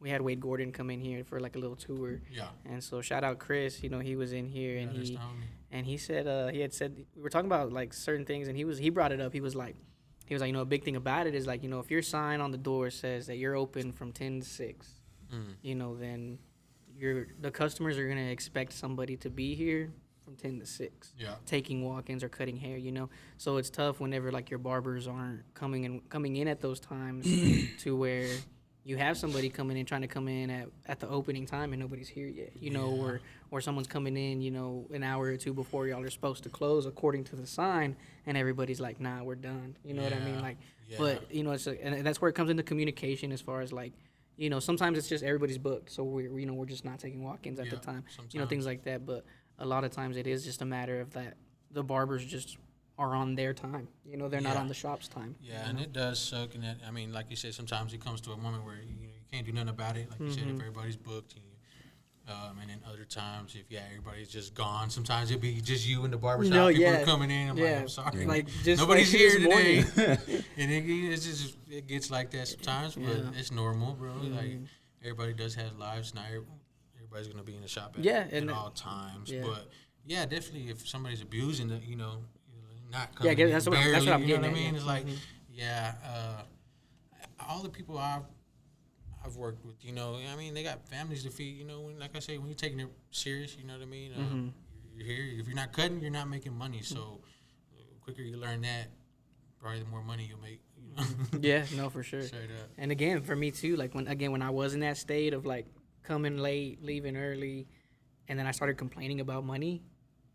Wade Gordon come in here for like a little tour. Yeah. And so shout out Chris. He was in here and he said he had said we were talking about like certain things and he brought it up. He was like a big thing about it is like if your sign on the door says that you're open from 10 to 6, then the customers are gonna expect somebody to be here from 10 to 6. Yeah. Taking walk-ins or cutting hair, So it's tough whenever like your barbers aren't coming in at those times to where you have somebody coming in trying to come in at the opening time and nobody's here yet, or someone's coming in, an hour or two before y'all are supposed to close according to the sign, and everybody's like, nah, we're done. You know what I mean? Like, but it's and that's where it comes into communication as far as like, sometimes it's just everybody's booked, so we're just not taking walk-ins at the time, things like that. But a lot of times it is just a matter of that the barbers just are on their time. They're not on the shop's time. Yeah, and it does suck. And I mean, like you said, sometimes it comes to a moment where you can't do nothing about it. Like you said, if everybody's booked, and then other times, if everybody's just gone. Sometimes it'll be just you in the barbershop. People are coming in. I'm like, I'm sorry, like just nobody's like here today. And it gets like that sometimes, but it's normal, bro. Like everybody does have lives. Not everybody's gonna be in the shop at all times. Yeah. But yeah, definitely if somebody's abusing the, not coming in that's barely, what I'm you know getting what I mean? at. It's like, all the people I've worked with, I mean, they got families to feed, like I say, when you're taking it serious, you know what I mean? You're here. If you're not cutting, you're not making money. So the quicker you learn that, probably the more money you'll make. Yeah, no, for sure. Straight up. And again, for me too, like when I was in that state of like coming late, leaving early, and then I started complaining about money,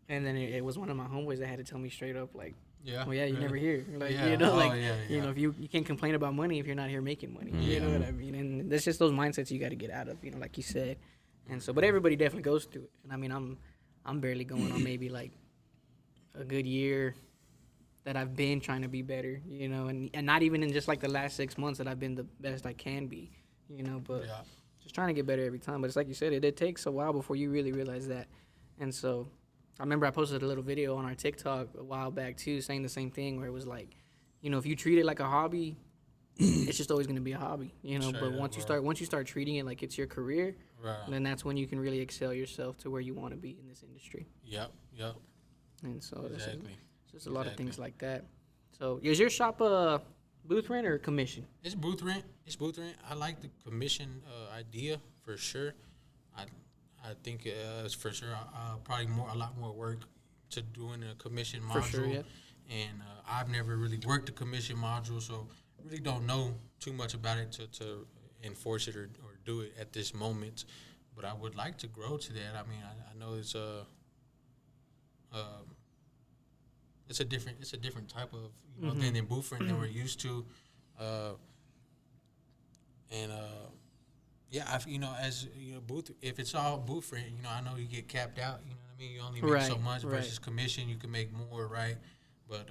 and then it was one of my homeboys that had to tell me straight up, like, well, you're never here. Like, if you can't complain about money if you're not here making money. You know what I mean? And that's just those mindsets you got to get out of, like you said. And so, but everybody definitely goes through it. And I mean, I'm barely going on maybe like a good year that I've been trying to be better, and not even in just like the last 6 months that I've been the best I can be, but just trying to get better every time. But it's like you said, it takes a while before you really realize that. And so I remember I posted a little video on our TikTok a while back too, saying the same thing, where it was like, if you treat it like a hobby, it's just always going to be a hobby, but once you start treating it like it's your career, then that's when you can really excel yourself to where you want to be in this industry. Yep. And so it's just a lot of things like that. So is your shop booth rent or commission? It's booth rent. I like the commission idea for sure. I think it's for sure probably a lot more work to doing a commission module. For sure, yeah. And I've never really worked a commission module, so really don't know too much about it to enforce it or do it at this moment. But I would like to grow to that. I mean, I know it's a different type of than booth rent that we're used to, and Yeah, as booth. If it's all booth rent, I know you get capped out. You know what I mean? You only make so much versus commission. You can make more, right? But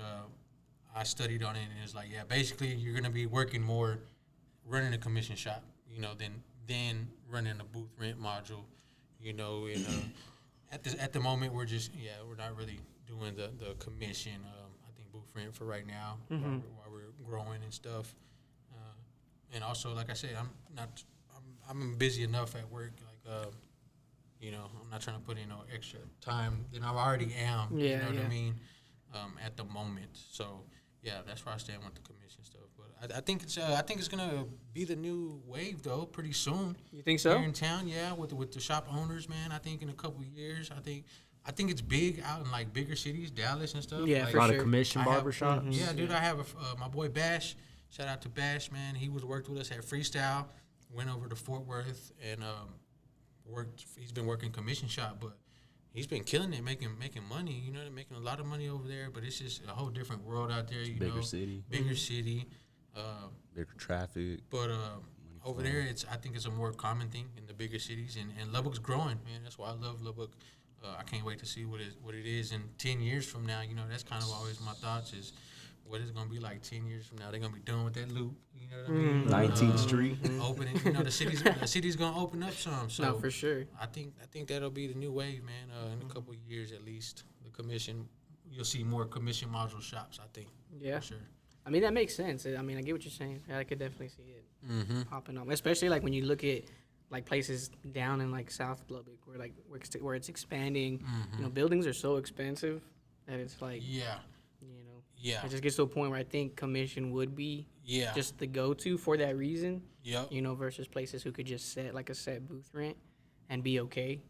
I studied on it, and it's like, yeah, basically you're gonna be working more running a commission shop, than running a booth rent module. And at the moment we're not really doing the commission. I think booth rent for right now while we're growing and stuff. And also, like I said, I'm busy enough at work. Like, I'm not trying to put in no extra time than I already am. Yeah, what I mean? At the moment. So, yeah, that's where I stand with the commission stuff. But I think it's gonna be the new wave though, pretty soon. You think so? Here in town, yeah, with the shop owners, man. I think in a couple of years, I think it's big out in like bigger cities, Dallas and stuff. Yeah, like, for a lot sure. of commission barbershops. Yeah, dude, I have my boy Bash. Shout out to Bash, man. He worked with us at Freestyle. Went over to Fort Worth and worked. He's been working commission shop, but he's been killing it, making money. Making a lot of money over there. But it's just a whole different world out there. Bigger city. Bigger city. Bigger traffic. But over there, I think it's a more common thing in the bigger cities, and Lubbock's growing, man. That's why I love Lubbock. I can't wait to see what it is in 10 years from now. That's kind of always my thoughts is what it's going to be like 10 years from now. They're going to be done with that loop. You know what I mean? 19th Street. Opening. The city's going to open up some. So No, for sure. I think that'll be the new wave, man. In a couple of years at least, the commission, you'll see more commission module shops, I think. Yeah. For sure. I mean, that makes sense. I mean, I get what you're saying. I could definitely see it popping up, especially like when you look at like places down in like South Lubbock where it's expanding. Buildings are so expensive that it's like Yeah. it just gets to a point where I think commission would be just the go-to for that reason. Yep. Versus places who could just set like a set booth rent and be okay.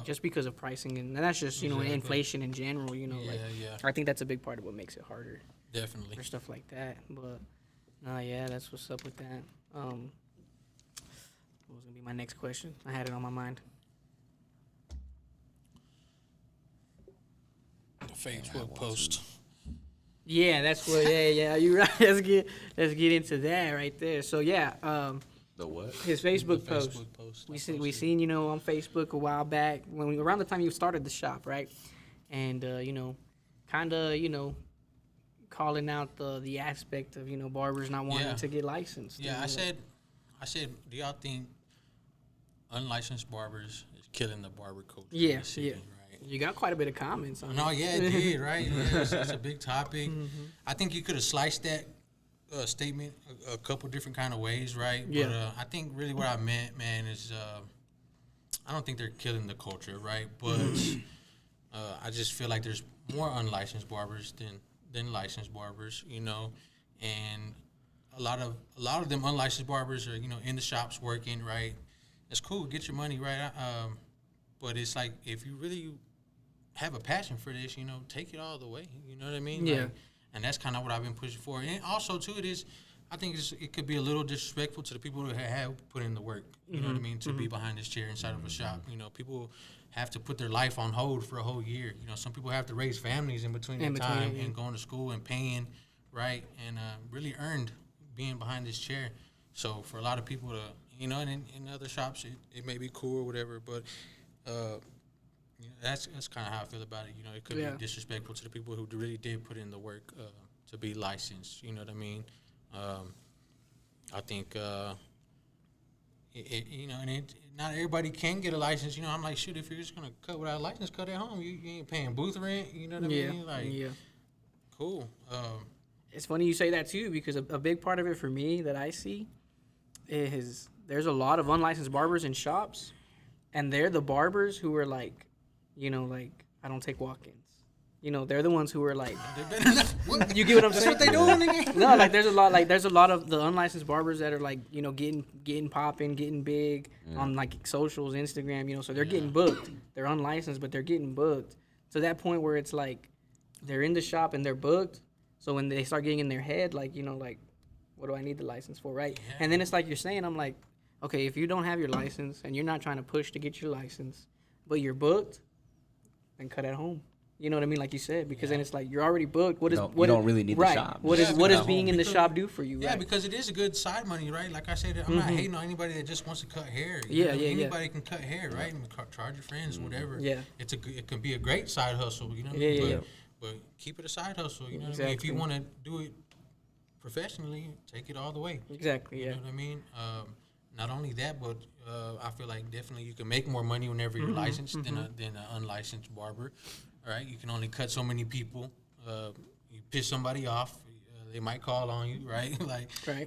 Just because of pricing and that's just Exactly. inflation in general. Yeah. I think that's a big part of what makes it harder. Definitely. For stuff like that. But that's what's up with that. What was gonna be my next question? I had it on my mind. The Facebook post. Yeah, that's what. Yeah, you're right. Let's get into that right there. So The what? his Facebook The post. Facebook post. We seen on Facebook a while back around the time you started the shop, right? And kind of calling out the aspect of barbers not wanting to get licensed. Yeah, I said, do y'all think unlicensed barbers is killing the barber culture? Yeah, in the city, yeah. Right? You got quite a bit of comments on No, it. yeah, it did, right? Yeah, it's a big topic. I think you could have sliced that statement a couple different kind of ways, right? Yeah. But I think really what I meant, man, is I don't think they're killing the culture, right? But I just feel like there's more unlicensed barbers than licensed barbers, and a lot of them unlicensed barbers are in the shops working, right? It's cool, get your money, right? But it's like if you really have a passion for this, take it all the way. You know what I mean? Yeah. And that's kind of what I've been pushing for. And also too, I think it could be a little disrespectful to the people who have put in the work. You know what I mean? To be behind this chair inside of a shop. People have to put their life on hold for a whole year. Some people have to raise families in between that time and going to school and paying, right? And really earned being behind this chair. So for a lot of people to, in other shops, it may be cool or whatever, but that's kind of how I feel about it. It could be disrespectful to the people who really did put in the work to be licensed. You know what I mean? I think, not everybody can get a license. I'm like, shoot, if you're just going to cut without a license, cut at home. You ain't paying booth rent. You know what I mean? Like, cool. It's funny you say that too, because a big part of it for me that I see is there's a lot of unlicensed barbers in shops, and they're the barbers who are like, I don't take walk-ins. They're the ones who are like, you get what I'm saying? That's what they doing again? No, like there's a lot of the unlicensed barbers that are like, getting popping, getting big on like socials, Instagram, so they're getting booked. They're unlicensed, but they're getting booked to that point where it's like they're in the shop and they're booked. So when they start getting in their head, like, what do I need the license for, right? Yeah. And then it's like you're saying, I'm like, okay, if you don't have your license and you're not trying to push to get your license, but you're booked, then cut at home. You know what I mean? Like you said, because then it's like you're already booked. What is You don't really need the right? shop. What Yeah, is because being in the shop do for you? Yeah, Right? because it is a good side money, right? Like I said, I'm not hating on anybody that just wants to cut hair. You know? Anybody can cut hair, right? And charge your friends, whatever. Yeah. It can be a great side hustle, you know. But keep it a side hustle, you know what I mean? If you want to do it professionally, take it all the way. Exactly. You know what I mean? Not only that, but I feel like definitely you can make more money whenever you're licensed than an unlicensed barber. All right, you can only cut so many people. You piss somebody off, they might call on you, right?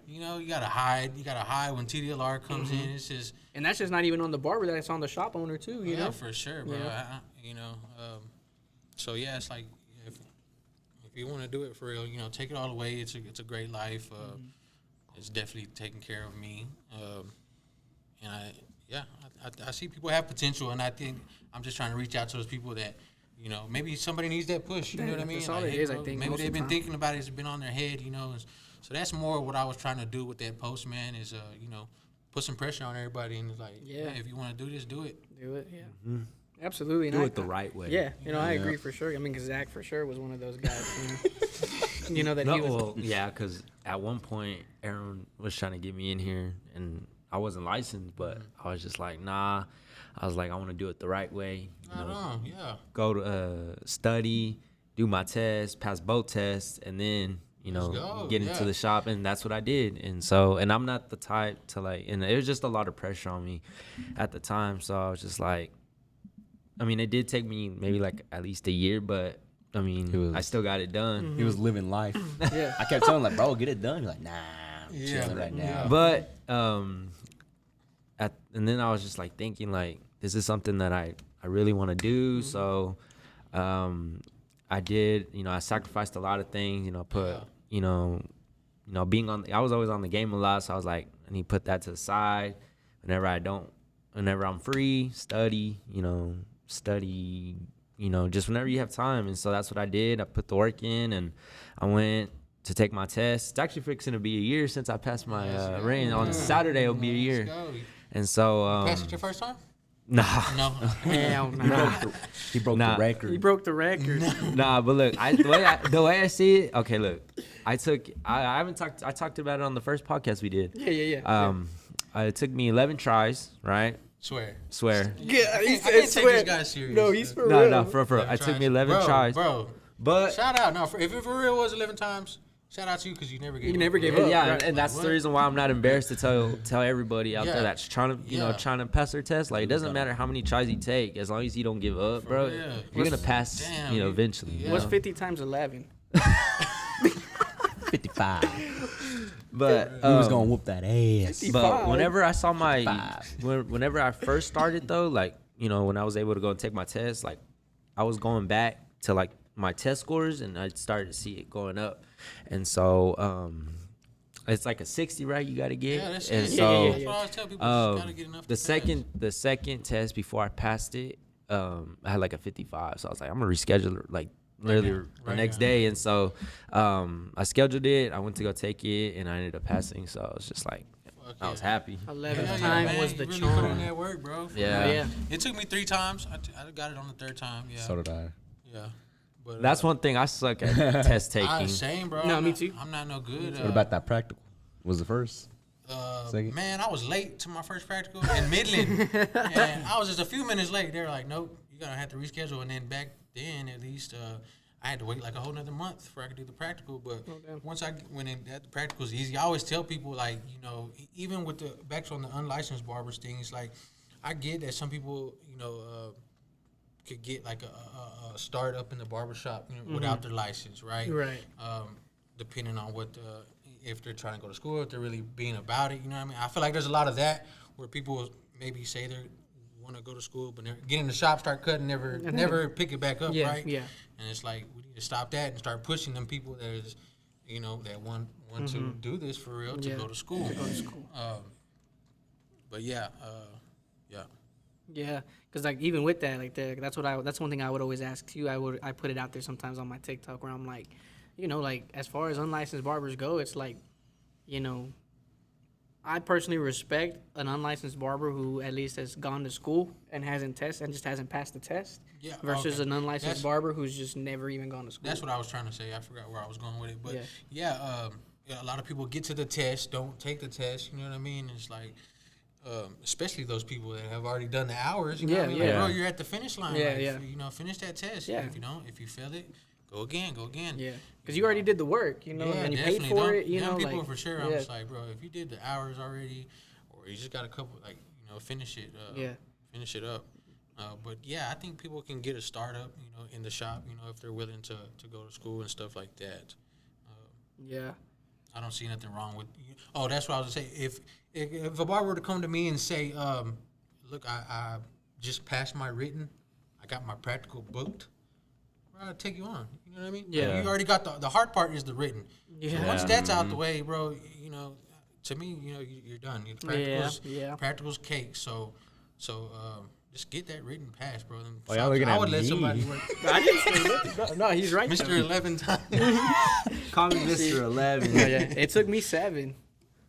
You know, you gotta hide. You gotta hide when TDLR comes in. It's just, and that's just not even on the barber. That's on the shop owner too. You know, for sure, bro. You know, so yeah, it's like if you want to do it for real, you know, take it all the way. It's a great life. It's definitely taking care of me, and I see people have potential, and I think I'm just trying to reach out to those people that, you know, maybe somebody needs that push. You know what I mean? That's all like, it is, I think. Maybe most they've of the been time. thinking about it. It's been on their head, you know. So that's more what I was trying to do with that post, man. Is you know, put some pressure on everybody, and it's like, yeah, if you want to do this, do it. Do it, yeah. Absolutely. Do it the right way. Yeah, you know, I agree for sure. I mean, 'cause Zach for sure was one of those guys. You know that he was. Well, yeah, because at one point Aaron was trying to get me in here, and I wasn't licensed, but I was just like, nah. I was like, I want to do it the right way. Go to study, do my test, pass both tests, and then, you know, get into the shop. And that's what I did. And so, and I'm not the type to like, and it was just a lot of pressure on me at the time. So I was just like, I mean, it did take me maybe like at least a year, but I mean, I still got it done. He was living life. Yeah. I kept telling him, like, bro, get it done. He's like, nah, I'm chilling right now. But and then I was just like thinking, like, this is something that I really want to do. So I did, you know, I sacrificed a lot of things, you know, put, you know, being on, I was always on the game a lot. So I was like, I need to put that to the side whenever I'm free, study, just whenever you have time. And so that's what I did. I put the work in, and I went to take my test. It's actually fixing to be a year since I passed my ring. On Saturday, it'll be a year. And so, passed it your first time? Nah. No. Hell no. He broke the record. He broke the record. Nah, but look, the way I see it, okay, look, I talked about it on the first podcast we did. Yeah. It took me 11 tries, right? Swear. Yeah, he I said can't take swear. this guy serious. No, he's for real. No, for real. I took me 11 tries. Bro. But Shout out. No, if it for real was 11 times, shout out to you because you never gave up. You never gave up. yeah, right. and that's the reason why I'm not embarrassed to tell everybody out there that's trying to trying to pass their test. Like, it doesn't matter how many tries you take, as long as you don't give up, bro. real. You're gonna pass, eventually. Yeah. you What's know? 50 times 11? 55. But He was going to whoop that ass. But whenever I saw Five. whenever I first started though, like, when I was able to go and take my test, like, I was going back to like my test scores, and I started to see it going up. And so it's like a 60, right? You got to get. Yeah, that's and it. so That's what I always tell people. You gotta get enough. the second test before I passed it, I had like a 55. So I was like, I'm gonna reschedule it, like literally the next day. And so I scheduled it. I went to go take it, and I ended up passing. So I was just like, I was happy. 11th time was the you really put in charm. that work, bro. Yeah. It took me 3 times. I got it on the 3rd time. Yeah. So did I. Yeah. But That's one thing I suck at test taking. Same, bro. No, me too. I'm not no good. What about that practical? Was the first? Second? Man, I was late to my first practical in Midland, and I was just a few minutes late. They were like, "Nope, you're gonna have to reschedule." And then back then, at least, I had to wait like a whole nother month before I could do the practical. But once I went in, the practical is easy. I always tell people, like, even with the back on the unlicensed barbers thing, it's like, I get that some people, could get like a start up in the barbershop without their license, right? Right. Depending on if they're trying to go to school, if they're really being about it, you know what I mean? I feel like there's a lot of that where people maybe say they want to go to school, but get in the shop, start cutting, never pick it back up, right? Yeah. And it's like, we need to stop that and start pushing them people that is, that want to do this for real, to go to school. But yeah. Yeah, because like even with that, like that's one thing I would always ask too. I put it out there sometimes on my TikTok where I'm like, like as far as unlicensed barbers go, it's like, I personally respect an unlicensed barber who at least has gone to school and hasn't tested and just hasn't passed the test. Yeah, Versus okay. an unlicensed barber who's just never even gone to school. That's what I was trying to say. I forgot where I was going with it, but yeah, a lot of people get to the test, don't take the test. You know what I mean? It's like, especially those people that have already done the hours. You know what I mean? Like, bro, you're at the finish line. Yeah, like, you know, finish that test. Yeah. If you don't, if you fail it, go again. Yeah, because you already did the work, you know, and you paid for it. You know, people like, for sure. I'm just like, bro, if you did the hours already, or you just got a couple, like, you know, finish it. Finish it up. But yeah, I think people can get a startup, you know, in the shop, you know, if they're willing to go to school and stuff like that. I don't see nothing wrong with. Oh, that's what I was gonna say. If a barber were to come to me and say, "Look, I just passed my written, I got my practical booked," I'll take you on. You know what I mean? Yeah. You already got the hard part is the written. Yeah. So once that's out the way, bro, you know, to me, you know, you're done. Practical's cake. So just get that written pass, bro. Y'all looking I at would let me. somebody work. I didn't say nothing. No, he's right. Mr. 11 times. Call me Mr. 11. Oh, yeah. It took me 7.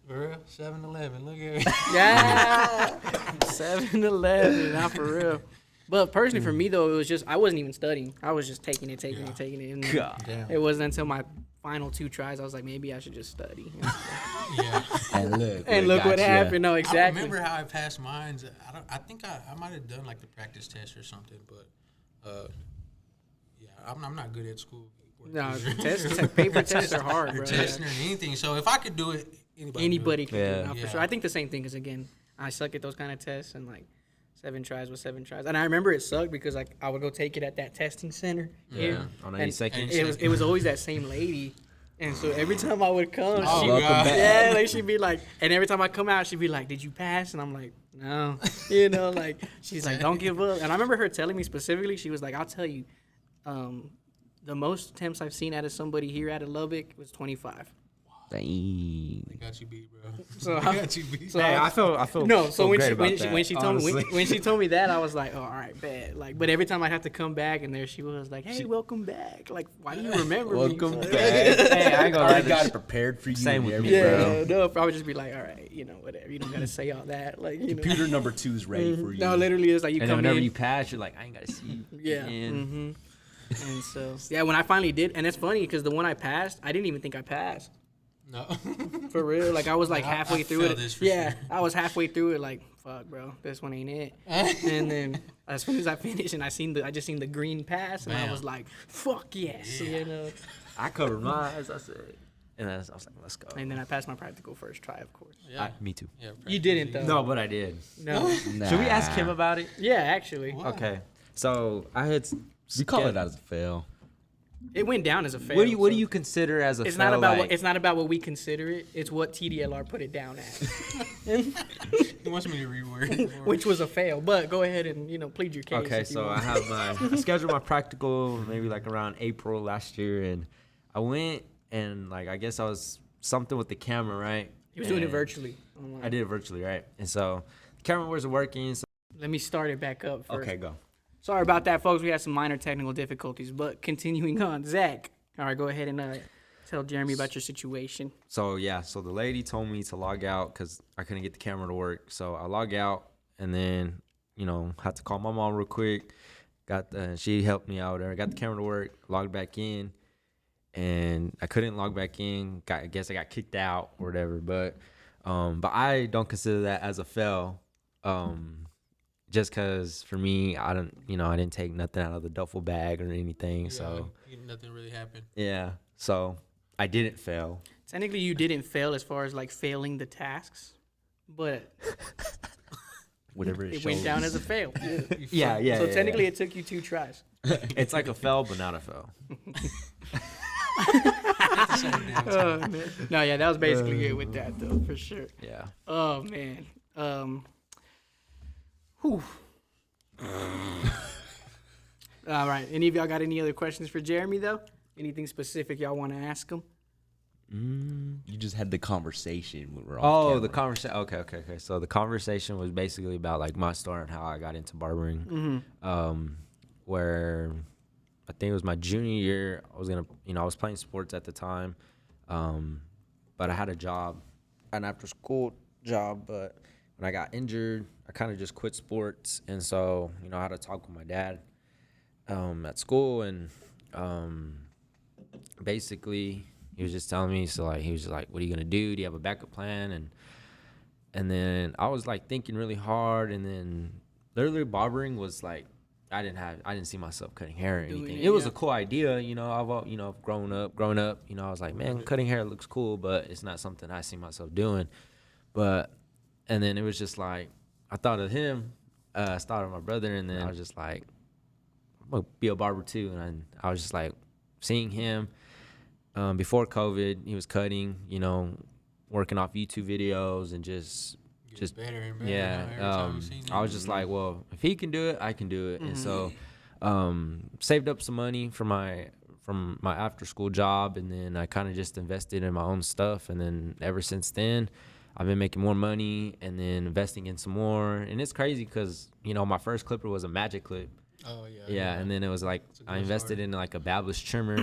For real? 7-Eleven. Look at it. Yeah. 7-Eleven. Not for real. But personally, for me, though, it was just, I wasn't even studying. I was just taking it. And God. Damn. it wasn't until my final 2 tries, I was like, maybe I should just study. Yeah. And look what gotcha. happened. No, I exactly. remember how I passed mine. I think I might have done like the practice test or something, but yeah, I'm not good at school. No, paper tests are hard, bro. Testing or anything. So if I could do it, anybody Can do it, Yeah. for sure. I think the same thing, because again, I suck at those kind of tests, and like 7 tries was 7 tries. And I remember it sucked because like I would go take it at that testing center. Yeah. On And 82nd. it was always that same lady. And so every time I would come, Oh, she'd God. yeah, like she'd be like, and every time I come out, she'd be like, "Did you pass?" And I'm like, "No," you know, like she's like, "Don't give up." And I remember her telling me specifically, she was like, "I'll tell you, the most attempts I've seen out of somebody here out of Lubbock was 25." Dang. They got you beat, bro. So They got you beat. So Hey, I feel no. So when great she about when she, that, when she told me honestly. when she told me that, I was like, "Oh, all right, bad." Like, but every time I'd have to come back, and there she was like, "Hey, welcome back." Like, why do you remember Welcome me? back. Hey, I ain't gonna lie. Already got it prepared for you. Same with me, Yeah, no, I would just be like, all right, you know, whatever. You don't gotta say all that, like, you know. Computer number 2 is ready for you. No, literally, it's like you And then come whenever in. you pass, you're like, I ain't gotta see you. Yeah. again. And so, yeah, when I finally did, and it's funny because the one I passed, I didn't even think I passed. No. For real, like I was like halfway through feel it. this for Yeah, sure. I was halfway through it, like, fuck, bro, this one ain't it. And then as soon as I finished, and I just seen the green pass, and I Bam. was like, fuck yes, you know. I covered my eyes. I said, and I was like, let's go. And then I passed my practical first try, of course. Yeah. Me too. Yeah, You didn't though. No, but I did. No. Nah. Should we ask him about it? Yeah, actually, What? Okay. So I had. We call it as a fail. it went down as a fail. What do so- you consider as a It's fail? not about like, it's not about what we consider it. It's what TDLR put it down at, He wants me to reword it. which was a fail. But go ahead and plead your case. Okay, if you so want. I have I scheduled my practical maybe like around April last year, and I went and like I guess I was something with the camera, right? He was doing it And virtually. online. I did it virtually, right? And so the camera wasn't working. So Let me start it back up first. okay, go. Sorry about that, folks. We had some minor technical difficulties, but continuing on, Zach. All right, go ahead and tell Jeremy about your situation. So yeah, so the lady told me to log out because I couldn't get the camera to work. So I log out and then had to call my mom real quick. She helped me out there. I got the camera to work. Logged back in, and I couldn't log back in. I guess I got kicked out or whatever. But I don't consider that as a fail. Just because for me, I didn't take nothing out of the duffel bag or anything. So nothing really happened. yeah, so I didn't fail. Technically, you didn't fail as far as like failing the tasks, but Whatever it went down as a fail. Yeah. So technically, it took you 2 tries. It's like a fail, but not a fail. No, yeah, that was basically it with that, though, for sure. Yeah. Oh man. Whew. All right. Any of y'all got any other questions for Jeremy though? Anything specific y'all want to ask him? You just had the conversation when we're Oh, off the camera. conversation. Okay. So the conversation was basically about like my story and how I got into barbering. Where I think it was my junior year. I was playing sports at the time, but I had a job, and after school, job, but when I got injured, I kind of just quit sports, and so I had to talk with my dad at school, and basically he was just telling me, so like he was just like, "What are you gonna do? Do you have a backup plan?" And then I was like thinking really hard, and then literally barbering was like I didn't see myself cutting hair or anything. It was a cool idea, I've grown up, I was like, man, cutting hair looks cool, but it's not something I see myself doing. And then it was just like, I thought of him, I thought of my brother, and then I was just like, I'm gonna be a barber too. And I was just like, seeing him before COVID, he was cutting, working off YouTube videos and just better and better. Yeah. I was just like, well, if he can do it, I can do it. And so saved up some money from my after school job, and then I kind of just invested in my own stuff. And then ever since then, I've been making more money and then investing in some more. And it's crazy because, my first clipper was a magic clip. Oh, yeah. Yeah, and then it was like I invested in like a babless trimmer,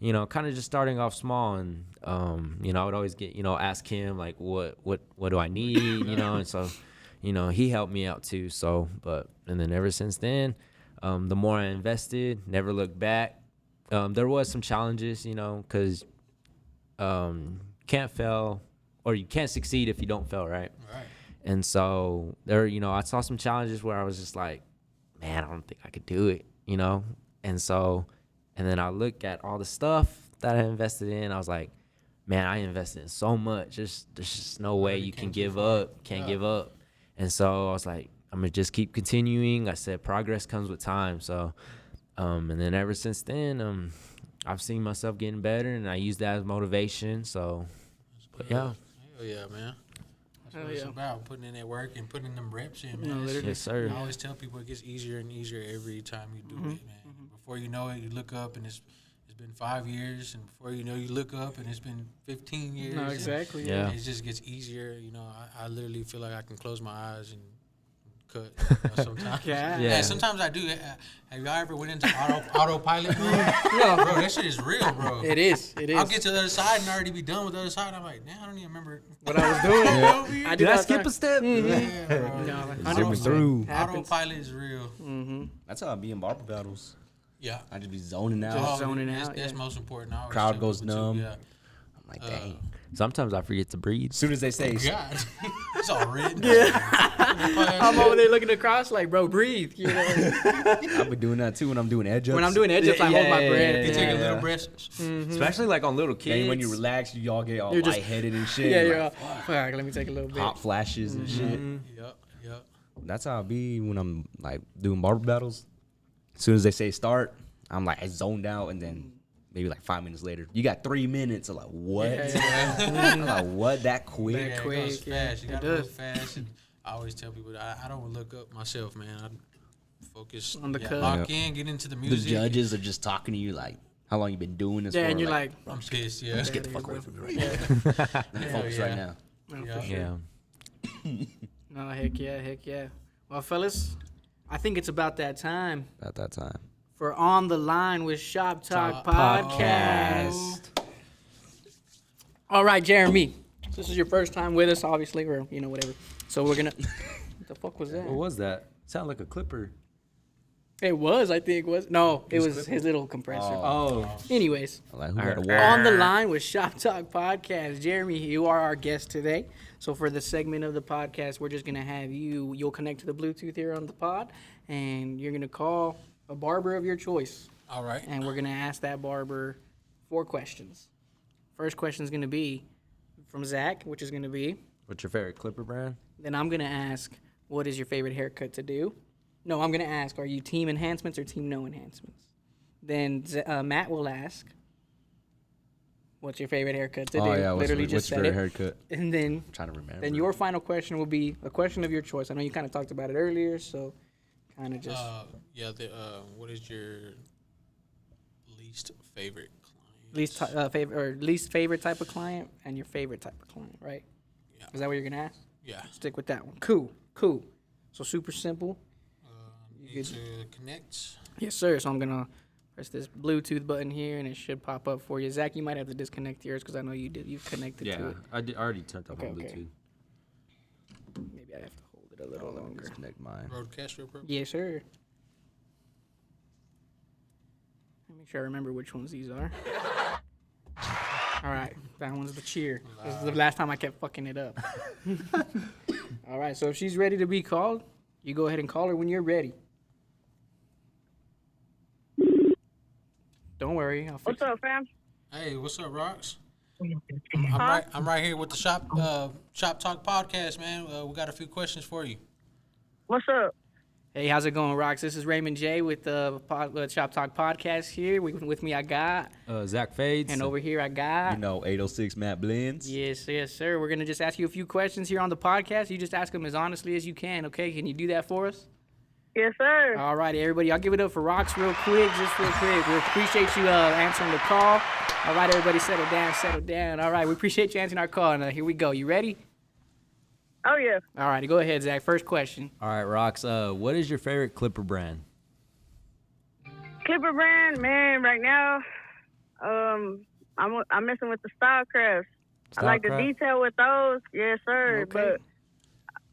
kind of just starting off small. And, I would always get, ask him like, what do I need, and so, he helped me out too. So, and then ever since then, the more I invested, never looked back. There was some challenges, because can't fail, or you can't succeed if you don't fail, right? Right. And so there, I saw some challenges where I was just like, man, I don't think I could do it, And so, and then I look at all the stuff that I invested in. I was like, man, I invested in so much. There's just no way you can give up. Can't give up. And so I was like, I'm going to just keep continuing. I said, progress comes with time. So, and then ever since then, I've seen myself getting better, and I use that as motivation. So, but yeah. Hell yeah, man. That's what it's about, putting in that work and putting them reps in, man. Yes, sir. I always tell people it gets easier and easier every time you do it, man. Before you know it, you look up and it's been 5 years, and before you know, you look up and it's been 15 years. No, exactly. Yeah. It just gets easier. I literally feel like I can close my eyes and cut sometimes. Yeah. Sometimes I do. Have y'all ever went into autopilot, bro? Bro, that shit is real, bro. It is. I'll get to the other side and already be done with the other side. I'm like, I don't even remember what I was doing. Did I skip a step? Yeah, bro. No, Zipping through. Autopilot is real. That's how I be in barber battles. Yeah. I just be zoning out. Just zoning out. That's most important. I always Crowd tell goes people too, numb. yeah. I'm like, dang. Sometimes I forget to breathe. As soon as they say, God, it's all written. I'm over there looking across like, bro, breathe. I've been doing that too when I'm doing edge ups. When I'm doing edge ups, I hold my breath. You take a little breath. Especially like on little kids. Then when you relax, you all get all You're just- lightheaded and shit. Yeah, like, you're all, fuck, let me take a little bit. hot flashes and shit. Yep. That's how I be when I'm like doing barber battles. As soon as they say start, I'm like I zoned out, and then maybe like 5 minutes later, you got 3 minutes. I'm like, what? I'm like, what? That quick? Yeah, it goes Quick, yeah. fast. You It gotta move does. fast. And I always tell people that I don't look up myself, man. I focus On the cut. lock in, get into the The music. judges are just talking to you like, how long you been doing this Yeah, for? and you're like, I'm pissed. Yeah. let's get the fuck away from me right now. Let me focus right now. Yeah. Yeah. no, heck yeah. Well, fellas, I think it's about that time At that time. for On the Line with Shop Talk Talk Podcast. All right, Jeremy. This is your first time with us, obviously, or, whatever. So we're going to... What the fuck was that? What was that? Sound like a clipper. It was, I think, No, it was his little compressor. Oh. Anyways, I'm like, who I got heard- a wall? On the Line with Shop Talk Podcast. Jeremy, you are our guest today. So for the segment of the podcast, we're just going to have you'll connect to the Bluetooth here on the pod, and you're going to call a barber of your choice. All right. And we're going to ask that barber 4 questions. First question is going to be from Zach, which is going to be, What's your favorite clipper brand? then I'm going to ask, what is your favorite haircut to do? No, I'm going to ask, are you team enhancements or team no enhancements? Then Matt will ask, what's your favorite haircut to do? Oh, yeah. Literally What's just your said favorite it. haircut? And then I'm trying to remember. Then your final question will be a question of your choice. I know you kind of talked about it earlier, so kind of just What is your least favorite client? least favorite type of client and your favorite type of client, right? Yeah. Is that what you're gonna ask? Yeah. Stick with that one. Cool. So super simple. Need to connect. Yes, sir. So I'm gonna press this Bluetooth button here, and it should pop up for you. Zach, you might have to disconnect yours because I know you did. You've connected to it. I already turned off my Okay, Bluetooth. Maybe I have to hold it a little longer. Disconnect mine. Roadcaster real quick. Yes, sir. Let me make sure I remember which ones these are. All right, that one's the cheer. This is the last time I kept fucking it up. All right, so if she's ready to be called, you go ahead and call her when you're ready. Don't worry. I'll fix What's up, fam? Hey, what's up, Rox? I'm right here with the Shop Talk podcast, man. We got a few questions for you. What's up? Hey, how's it going, Rox? This is Ramonjfadez with the Shop Talk podcast here. With me, I got. Zach Fades. And over here, I got. 806 Matt Blends. Yes, sir. We're going to just ask you a few questions here on the podcast. You just ask them as honestly as you can, okay? Can you do that for us? Yes, sir. All righty, everybody. I'll give it up for Rox real quick. We appreciate you answering the call. All right, everybody, settle down. All right, we appreciate you answering our call. And here we go. You ready? Oh, yeah. All righty, go ahead, Zach. First question. All right, Rox. What is your favorite Clipper brand? Clipper brand, man, right now, I'm messing with the Style Crafts. I like the detail with those. Yes, sir. Okay. But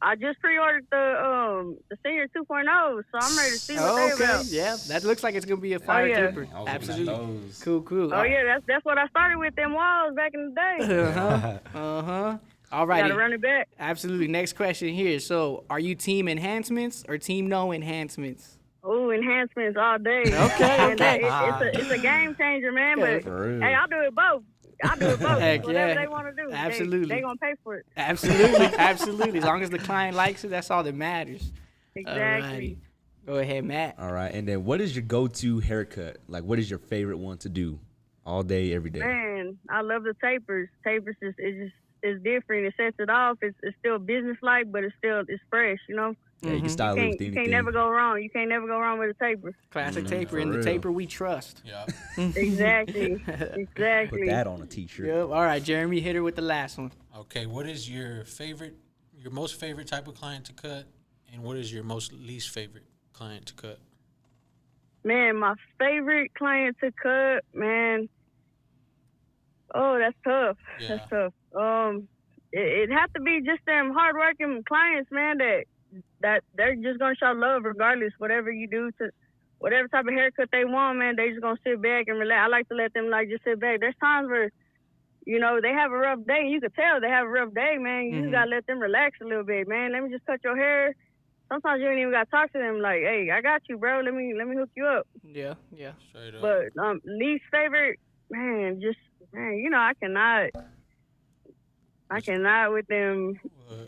I just pre-ordered the Senior 2.0, so I'm ready to see what they're about. Yeah, that looks like it's going to be a fire clipper. I was Absolutely. looking at those. Cool. Oh, yeah, that's what I started with, them walls back in the day. All righty. Gotta run it back. Absolutely. Next question here. So, are you team enhancements or team no enhancements? Ooh, enhancements all day. Okay. And it's a game changer, man. But For real. hey, I'll do it both. Heck Whatever yeah. they want to do. Absolutely. They gonna pay for it. Absolutely. As long as the client likes it, that's all that matters. Exactly. Alrighty. Go ahead, Matt. All right, and then what is your go-to haircut? Like, what is your favorite one to do all day, every day? Man, I love the tapers. Tapers is different. It sets it off. It's still business-like, but it's fresh, you know? Yeah, you can style it with anything. You can't never go wrong. You can't never go wrong with a taper. Classic taper, for and the real. taper we trust. Yeah. Exactly. Put that on a t-shirt. Yep. All right, Jeremy, hit her with the last one. Okay, what is your most favorite type of client to cut, and what is your most least favorite client to cut? Man, my favorite client to cut, man. Oh, that's tough. Yeah. That's tough. It have to be just them hardworking clients, man, that they're just gonna show love regardless. Whatever you do to whatever type of haircut they want, man, they just gonna sit back and relax. I like to let them just sit back. There's times where, they have a rough day. You can tell they have a rough day, man. You just gotta let them relax a little bit, man. Let me just cut your hair. Sometimes you ain't even gotta talk to them like, hey, I got you, bro. Let me hook you up. Yeah. Straight up. But least favorite, man, I cannot with them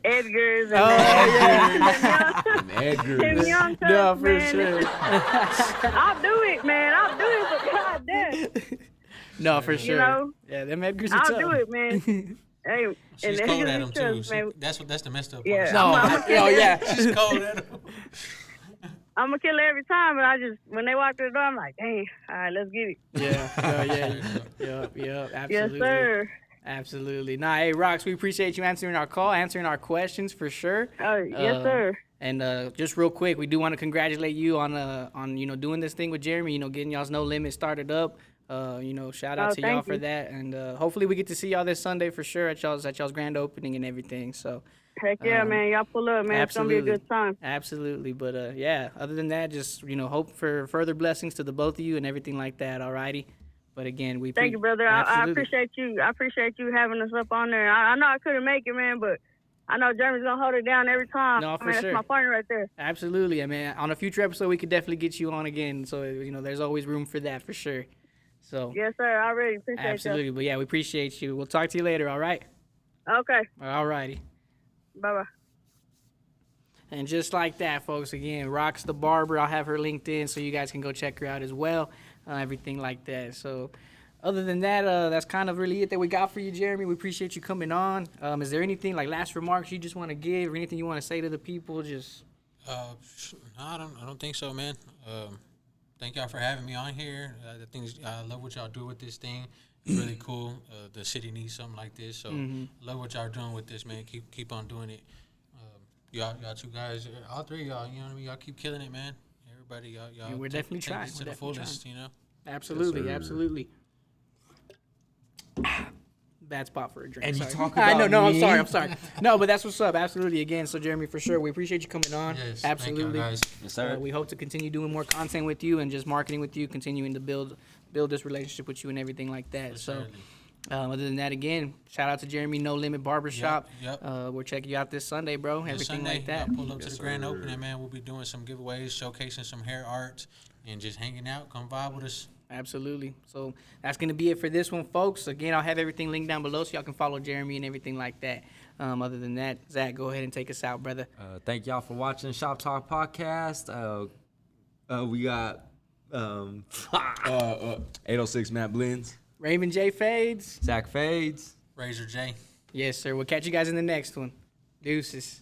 Edgars and them young tucks, No, for man. sure. I'll do it, man. I'll do it, but goddamn. No, for sure. know, Yeah, them Edgars are I'll tough. do it, man. Hey, She's and cold Edgars at and him too. tucks, man. That's the messed up part. Yeah. No, She's cold at him. I'm gonna kill it every time, but when they walk through the door, I'm like, dang, all right, let's get it. Yep, absolutely. Yes, sir. Absolutely. Nah, hey, Rox, we appreciate you answering our call, answering our questions for sure. Oh, yes, sir. And just real quick, we do want to congratulate you on doing this thing with Jeremy, getting y'all's No Limit started up. Shout out to y'all thank for you. that. And hopefully we get to see y'all this Sunday for sure at y'all's grand opening and everything. So Heck yeah, man. Y'all pull up, man. absolutely. It's going to be a good time. Absolutely. But other than that, just, hope for further blessings to the both of you and everything like that. All righty. But again, Thank you, brother. I Absolutely. appreciate you. I appreciate you having us up on there. I know I couldn't make it, man, but I know Jeremy's going to hold it down every time. No, for That's sure. my partner right there. Absolutely. I mean, on a future episode, we could definitely get you on again. So, there's always room for that for sure. So, Yes, sir. I really appreciate absolutely. But yeah, we appreciate you. We'll talk to you later. All right. you. Okay. All righty. Bye-bye. And just like that, folks, again, Rox the Barber. I'll have her linked in so you guys can go check her out as well. Everything like that. So, other than that, that's kind of really it that we got for you, Jeremy. We appreciate you coming on. Is there anything, like last remarks you just want to give or anything you want to say to the people? Just No, I don't think so, man. Thank y'all for having me on here. I love what y'all do with this thing. It's really cool. The city needs something like this, so love what y'all doing with this, man. Keep on doing it. Y'all two guys, all three of y'all, you know what I mean? Y'all keep killing it, man. Everybody, y'all Yeah, we're definitely take trying. this We're to the definitely fullest, you know? absolutely, Yes, sir. absolutely. bad spot for a drink. And you Sorry. talk I know, about no, me. I'm sorry. No, but that's what's up. Absolutely. Again, so Jeremy, for sure, we appreciate you coming on. Yes, Absolutely. Thank you, guys. Yes, sir. We hope to continue doing more content with you and just marketing with you, continuing to build this relationship with you and everything like that. So, other than that, again, shout out to Jeremy, No Limit Barbershop. Yep. We'll check you out this Sunday, bro. This Everything Sunday, like that. yeah, pull up to the grand opening, man. We'll be doing some giveaways, showcasing some hair art, and just hanging out. Come vibe with us. Absolutely. So that's going to be it for this one, folks. Again, I'll have everything linked down below so y'all can follow Jeremy and everything like that. Other than that, Zach, go ahead and take us out, brother. Thank y'all for watching Shop Talk Podcast. We got 806 Matt Blends. Ramonjfadez. Zach Fades. RazorJay. Yes, sir. We'll catch you guys in the next one. Deuces.